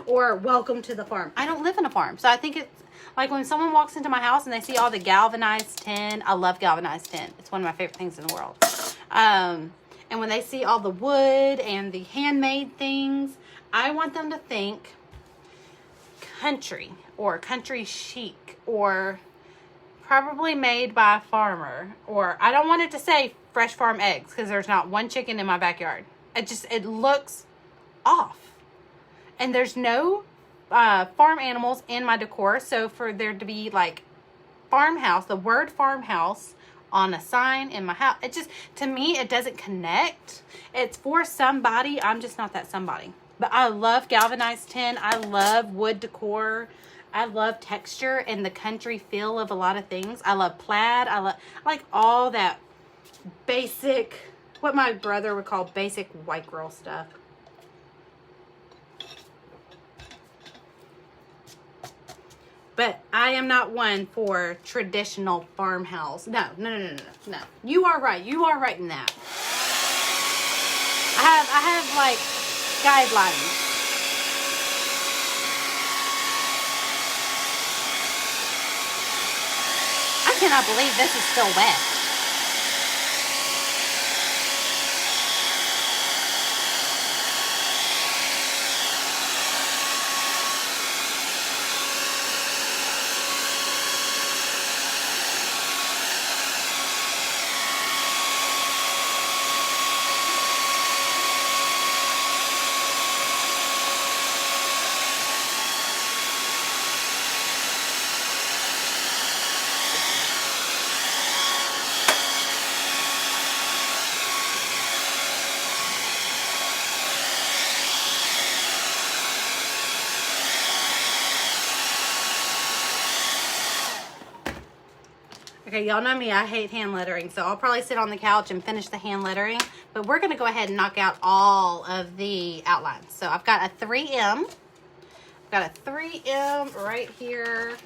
or welcome to the farm. I don't live in a farm. So I think it's like when someone walks into my house and they see all the galvanized tin. I love galvanized tin. It's one of my favorite things in the world. And when they see all the wood and the handmade things, I want them to think country or country chic or probably made by a farmer. Or I don't want it to say fresh farm eggs because there's not one chicken in my backyard. It looks off. And there's no farm animals in my decor. So for there to be like farmhouse, the word farmhouse on a sign in my house, it just, to me, it doesn't connect. It's for somebody. I'm just not that somebody. But I love galvanized tin. I love wood decor. I love texture and the country feel of a lot of things. I love plaid. I like all that basic, what my brother would call basic white girl stuff. But I am not one for traditional farmhouse. No. You are right. You are right in that. I have like guidelines. I cannot believe this is still wet. Okay, y'all know me, I hate hand lettering, so I'll probably sit on the couch and finish the hand lettering, but we're going to go ahead and knock out all of the outlines. So I've got a 3M. I've got a 3M right here.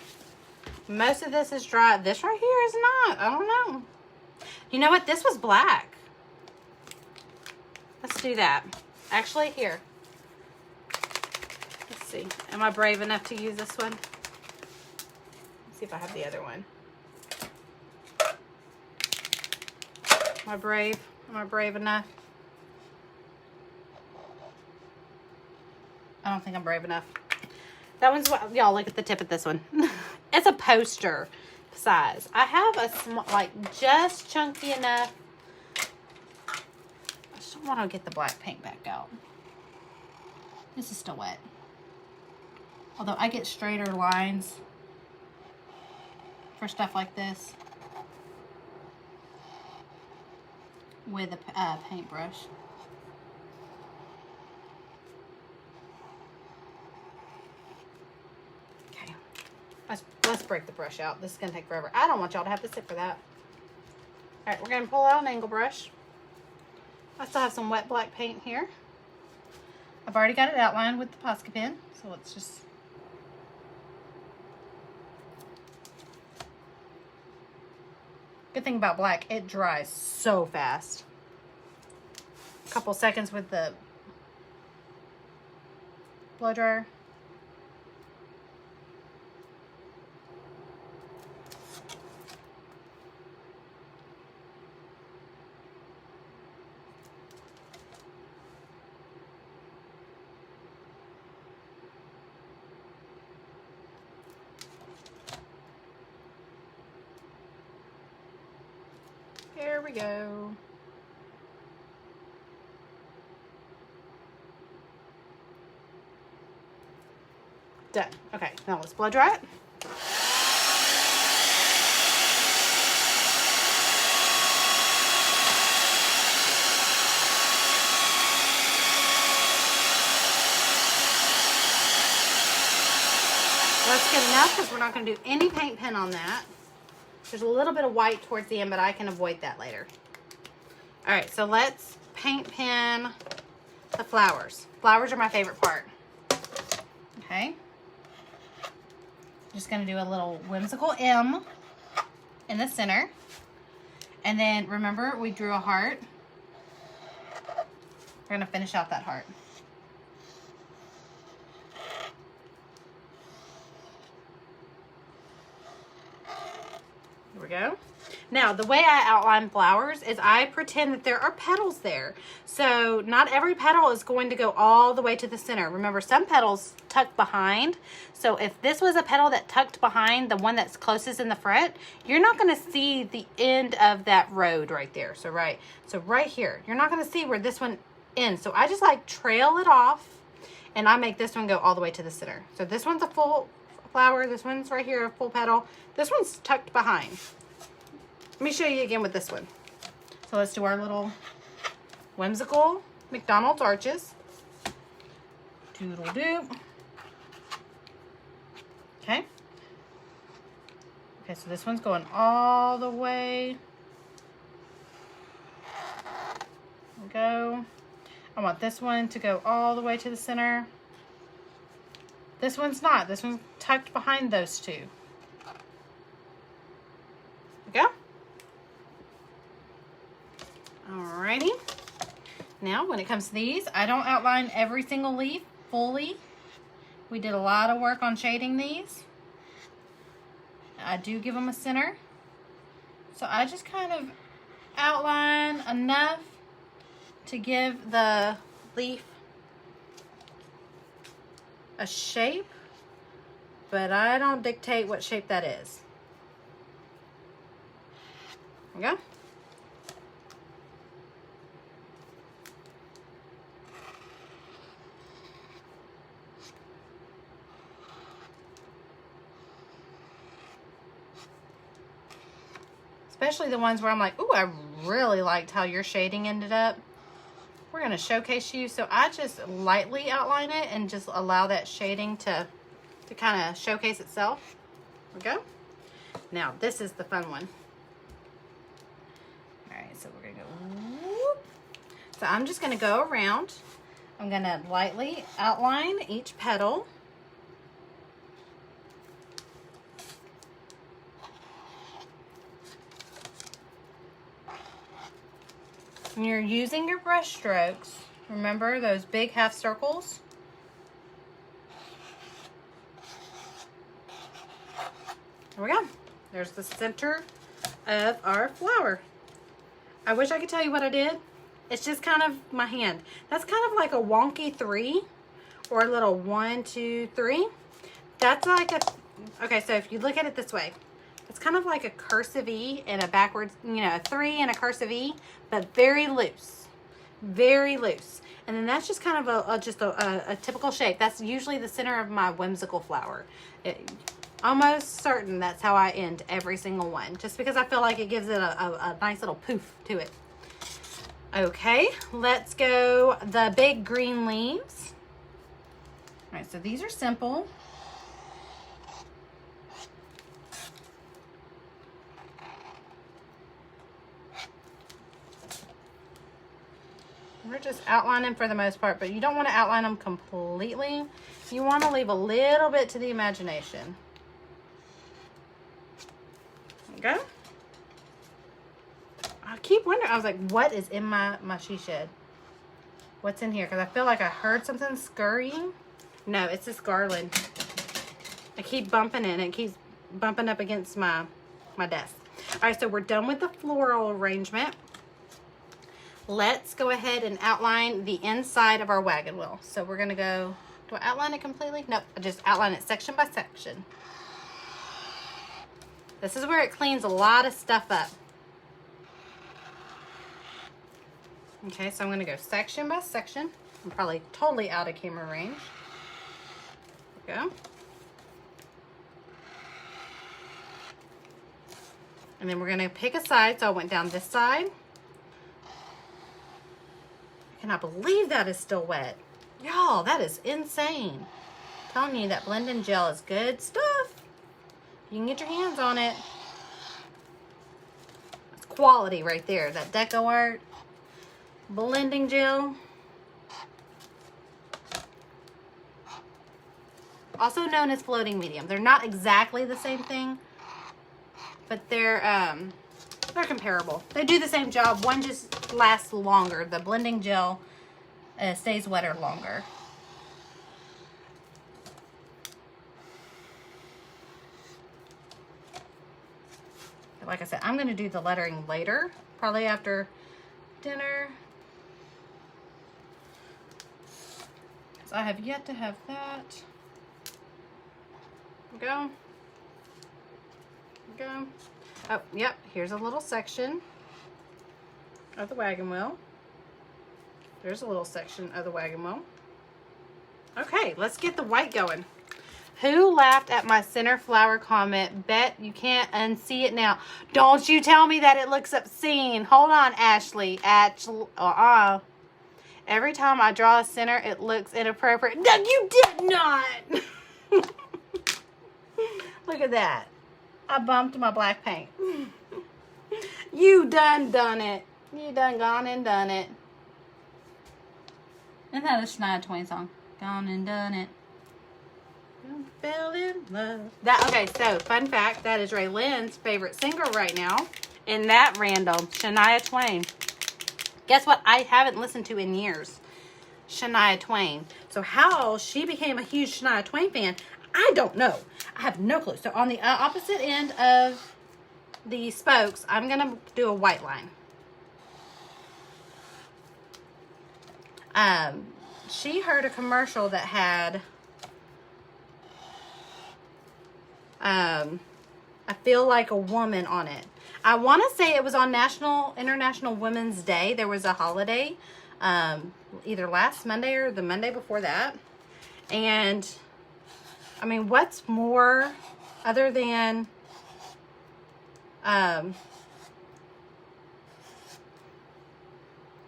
Most of this is dry. This right here is not. I don't know. You know what? This was black. Let's do that. Actually, here. Let's see. Am I brave enough to use this one? Let's see if I have the other one. Am I brave? Am I brave enough? I don't think I'm brave enough. That one's what, y'all look at the tip of this one. It's a poster size. I have a small, like just chunky enough. I just don't want to get the black paint back out. This is still wet. Although I get straighter lines for stuff like this with a paintbrush. Okay, let's break the brush out. This is gonna take forever. I don't want y'all to have to sit for that. All right, we're gonna pull out an angle brush. I still have some wet black paint here. I've already got it outlined with the Posca pen, so let's just. Good thing about black, it dries so fast. couple seconds with the blow dryer. There we go. Done. Okay, now let's blow dry it. Let's get enough because we're not going to do any paint pen on that. There's a little bit of white towards the end, but I can avoid that later. All right, so let's paint pen the flowers. Flowers are my favorite part. Okay. Just going to do a little whimsical M in the center. And then remember we drew a heart. We're going to finish out that heart. There we go. Now, the way I outline flowers is I pretend that there are petals there. So not every petal is going to go all the way to the center. Remember, some petals tuck behind. So if this was a petal that tucked behind the one that's closest in the front, you're not going to see the end of that road right there. So right here, you're not going to see where this one ends. So I just like trail it off and I make this one go all the way to the center. So this one's a full flower. This one's right here, a full petal. This one's tucked behind. Let me show you again with this one. So let's do our little whimsical McDonald's arches. Doodle-doo. Okay. Okay, so this one's going all the way. There we go. I want this one to go all the way to the center. This one's not. This one's tucked behind those two. There we go. Alrighty. Now, when it comes to these, I don't outline every single leaf fully. We did a lot of work on shading these. I do give them a center. So I just kind of outline enough to give the leaf a shape, but I don't dictate what shape that is. There we go. Especially the ones where I'm like, ooh, I really liked how your shading ended up. We're going to showcase you. So I just lightly outline it and just allow that shading to kind of showcase itself. There we go. Now, this is the fun one. All right, so we're going to go whoop. So I'm just going to go around. I'm going to lightly outline each petal. When you're using your brush strokes, remember those big half circles? There we go. There's the center of our flower. I wish I could tell you what I did. It's just kind of my hand. That's kind of like a wonky 3 or a little 1, 2, 3. That's like a, okay, so if you look at it this way, it's kind of like a cursive E and a backwards, you know, a 3 and a cursive E, but very loose. Very loose. And then that's just kind of a typical shape. That's usually the center of my whimsical flower. Almost certain that's how I end every single one, just because I feel like it gives it a nice little poof to it. Okay, let's go the big green leaves. All right, so these are simple. We're just outlining for the most part, but you don't want to outline them completely. You want to leave a little bit to the imagination. There we go. I keep wondering, I was like, what is in my she shed? what's in here because I feel like I heard something scurrying. No, it's this garland. I keep bumping it and it keeps bumping up against my desk. All right, so we're done with the floral arrangement. Let's go ahead and outline the inside of our wagon wheel. So we're gonna go, do I outline it completely? Nope, I just outline it section by section. This is where it cleans a lot of stuff up. Okay, so I'm gonna go section by section. I'm probably totally out of camera range. There we go. And then we're gonna pick a side. So I went down this side. I cannot believe that is still wet. Y'all, that is insane. I'm telling you, that blending gel is good stuff. You can get your hands on it. It's quality right there. That deco art, blending gel. Also known as floating medium. They're not exactly the same thing, but they're comparable. They do the same job. One just lasts longer. The blending gel stays wetter longer. Like I said, I'm going to do the lettering later, probably after dinner. So I have yet to have that. Go. Go. Oh, yep. Here's a little section of the wagon wheel. There's a little section of the wagon wheel. Okay, let's get the white going. Who laughed at my center flower comment? Bet you can't unsee it now. Don't you tell me that it looks obscene. Hold on, Ashley. Every time I draw a center, it looks inappropriate. No, you did not. Look at that. I bumped my black paint. You done it. You done gone and done it. Isn't that a Shania Twain song? Gone and done it. Fell in love. Okay, so fun fact, that is Ray Lynn's favorite singer right now. And that random, Shania Twain. Guess what I haven't listened to in years? Shania Twain. So how she became a huge Shania Twain fan, I don't know. I have no clue. So on the opposite end of the spokes, I'm going to do a white line. She heard a commercial that had I feel like a woman on it. I want to say it was on International Women's Day. There was a holiday, either last Monday or the Monday before that. And I mean, what's more other than hold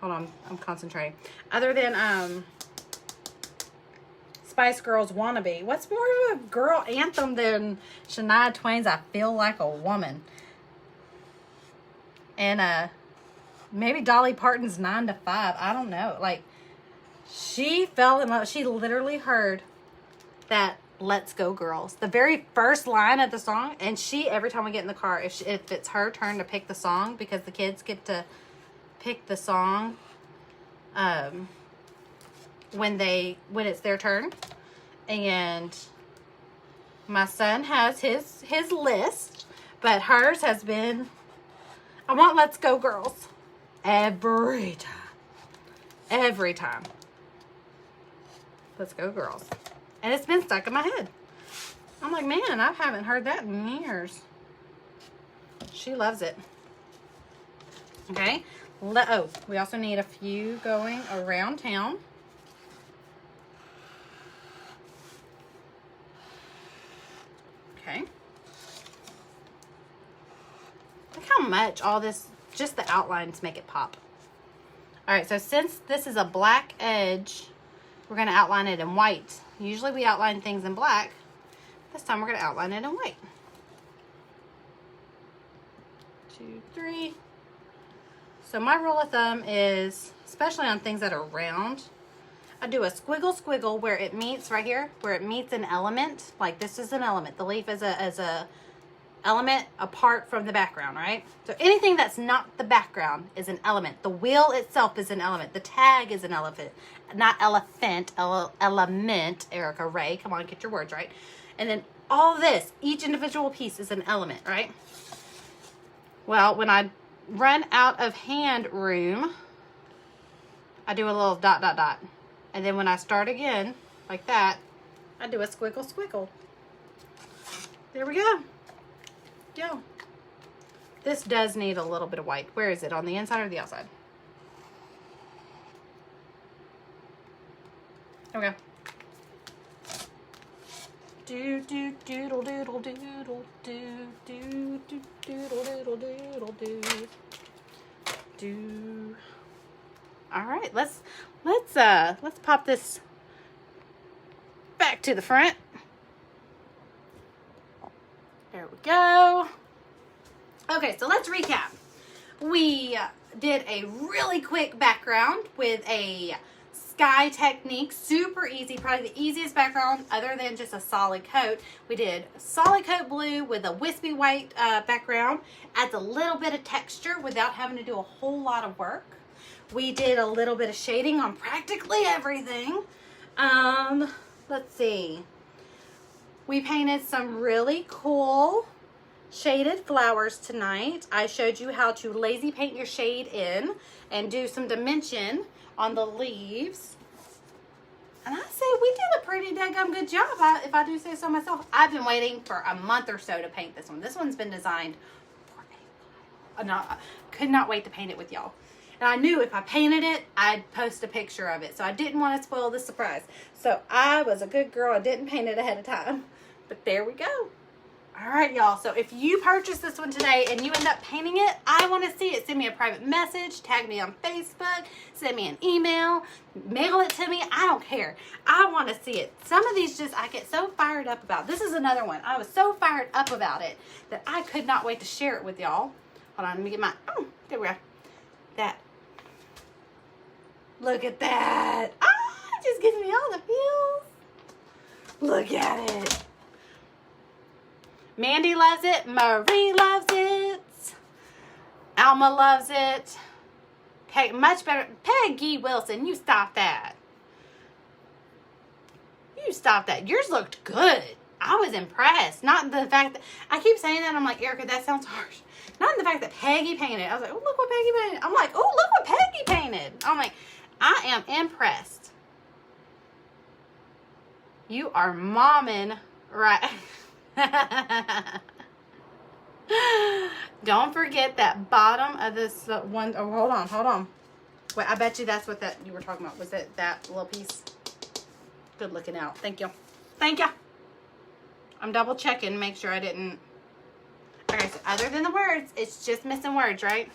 on, I'm concentrating. Other than Spice Girls Wannabe, what's more of a girl anthem than Shania Twain's I Feel Like a Woman? And maybe Dolly Parton's 9 to 5. I don't know. Like, she fell in love. She literally heard that Let's Go Girls, the very first line of the song, and she, every time we get in the car, if it's her turn to pick the song, because the kids get to pick the song when it's their turn. And my son has his list, but hers has been, I want Let's Go Girls every time. Let's Go Girls. And it's been stuck in my head. I'm like, man, I haven't heard that in years. She loves it. Okay. Oh, we also need a few going around town. Okay. Look how much all this, just the outlines make it pop. All right, so since this is a black edge, we're going to outline it in white. Usually we outline things in black. This time we're going to outline it in white. 2, 3. So my rule of thumb is, especially on things that are round, I do a squiggle where it meets right here, where it meets an element. Like this is an element. The leaf is a element apart from the background, right? So anything that's not the background is an element. The wheel itself is an element. The tag is an elephant, not elephant, element, Erica Ray. Come on, get your words right. And then all this, each individual piece is an element, right? Well, when I run out of hand room, I do a little dot, dot, dot. And then when I start again, like that, I do a squiggle, squiggle. There we go. Go. This does need a little bit of white. Where is it? On the inside or the outside? There we go. Do do doodle doodle doodle do do do doodle doodle doodle do do. All right, let's pop this back to the front. There we go. Okay, so let's recap. We did a really quick background with a sky technique, super easy, probably the easiest background other than just a solid coat. We did solid coat blue with a wispy white background, adds a little bit of texture without having to do a whole lot of work. We did a little bit of shading on practically everything. Let's see. We painted some really cool shaded flowers tonight. I showed you how to lazy paint your shade in and do some dimension on the leaves. And I say we did a pretty daggum good job, if I do say so myself. I've been waiting for a month or so to paint this one. This one's been designed for a while. I could not wait to paint it with y'all. And I knew if I painted it, I'd post a picture of it. So I didn't want to spoil the surprise. So I was a good girl. I didn't paint it ahead of time. But there we go. All right, y'all. So if you purchase this one today and you end up painting it, I want to see it. Send me a private message. Tag me on Facebook. Send me an email. Mail it to me. I don't care. I want to see it. Some of these I get so fired up about. This is another one. I was so fired up about it that I could not wait to share it with y'all. Hold on. Let me get my... Oh, there we go. That. Look at that. Ah, it just gives me all the feels. Look at it. Mandy loves it. Marie loves it. Alma loves it. Much better. Peggy Wilson, you stop that. You stop that. Yours looked good. I was impressed. Not the fact that... I keep saying that. I'm like, Erica, that sounds harsh. Not the fact that Peggy painted. I was like, oh, look what Peggy painted. I'm like, oh, look what Peggy painted. I'm like, I am impressed. You are momming right. Don't forget that bottom of this one. Oh, hold on. Wait, I bet you that's what that you were talking about. Was it that little piece? Good looking out. Thank you. I'm double checking, make sure I didn't. Okay, so other than the words, it's just missing words, right?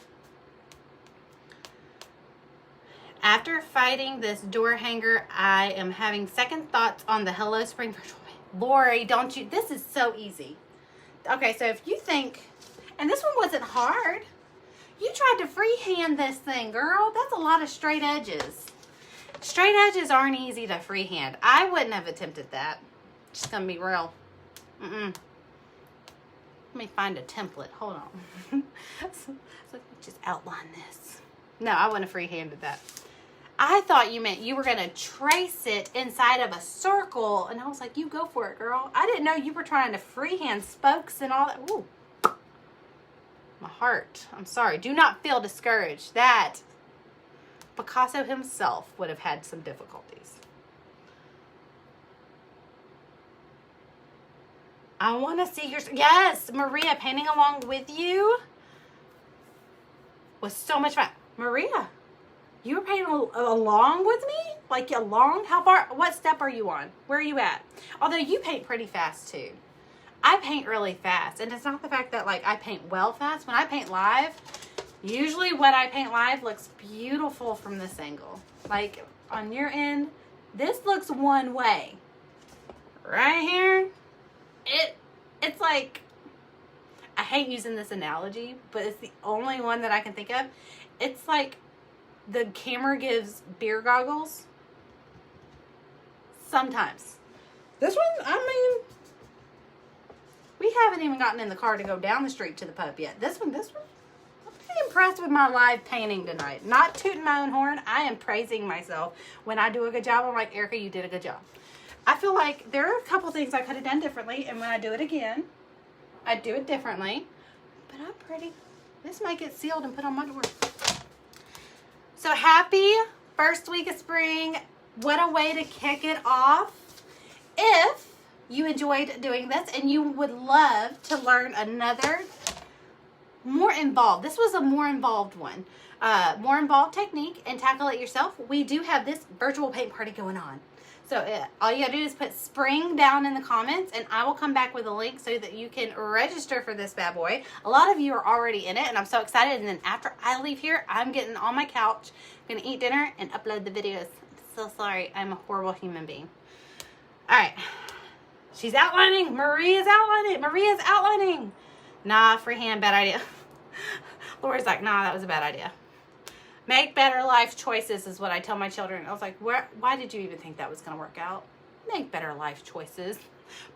After fighting this door hanger, I am having second thoughts on the Hello Spring Virtual. Lori, don't you? This is so easy. Okay, so if you think, and this one wasn't hard. You tried to freehand this thing, girl. That's a lot of straight edges. Straight edges aren't easy to freehand. I wouldn't have attempted that. Just gonna be real. Let me find a template. Hold on. So let me just outline this. No, I wouldn't have freehanded that. I thought you meant you were going to trace it inside of a circle. And I was like, you go for it, girl. I didn't know you were trying to freehand spokes and all that. Ooh. My heart. I'm sorry. Do not feel discouraged. That Picasso himself would have had some difficulties. I want to see your... Yes, Maria, painting along with you was so much fun. Maria, you were painting along with me? Like along? How far? What step are you on? Where are you at? Although you paint pretty fast too. I paint really fast. And it's not the fact that like I paint well fast. When I paint live, usually what I paint live looks beautiful from this angle. Like on your end, this looks one way. Right here, it's like, I hate using this analogy, but it's the only one that I can think of. It's like the camera gives beer goggles. Sometimes. This one, I mean, we having haven't even gotten in the car to go down the street to the pub yet. This one, I'm pretty impressed with my live painting tonight. Not tooting my own horn. I am praising myself. When I do a good job, I'm like, Erica, you did a good job. I feel like there are a couple things I could have done differently, and when I do it again, I do it differently. But I'm pretty. This might get sealed and put on my door. So happy first week of spring. What a way to kick it off. If you enjoyed doing this and you would love to learn another more involved, this was a more involved one, more involved technique and tackle it yourself, we do have this virtual paint party going on. So all you gotta do is put spring down in the comments, and I will come back with a link so that you can register for this bad boy. A lot of you are already in it, and I'm so excited. And then after I leave here, I'm getting on my couch, gonna eat dinner and upload the videos. I'm so sorry, I'm a horrible human being. All right, she's outlining. Maria's outlining. Maria's outlining. Nah, freehand, bad idea. Laura's like, nah, that was a bad idea. Make better life choices is what I tell my children. I was like, why did you even think that was going to work out? Make better life choices.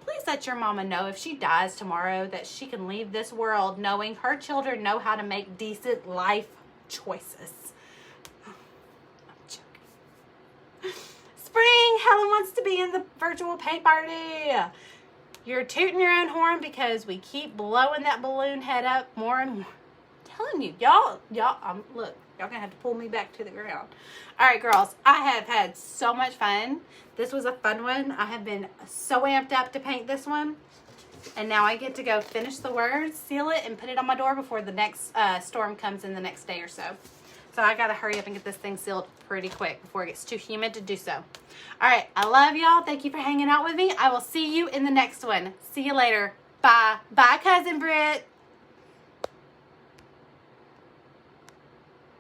Please let your mama know if she dies tomorrow that she can leave this world knowing her children know how to make decent life choices. I'm joking. Spring, Helen wants to be in the virtual paint party. You're tooting your own horn because we keep blowing that balloon head up more and more. I'm telling you, y'all, look. Y'all gonna have to pull me back to the ground. All right, girls, I have had so much fun. This was a fun one. I have been so amped up to paint this one. And now I get to go finish the words, seal it, and put it on my door before the next storm comes in the next day or so. So I gotta hurry up and get this thing sealed pretty quick before it gets too humid to do so. All right, I love y'all. Thank you for hanging out with me. I will see you in the next one. See you later. Bye. Bye, Cousin Britt.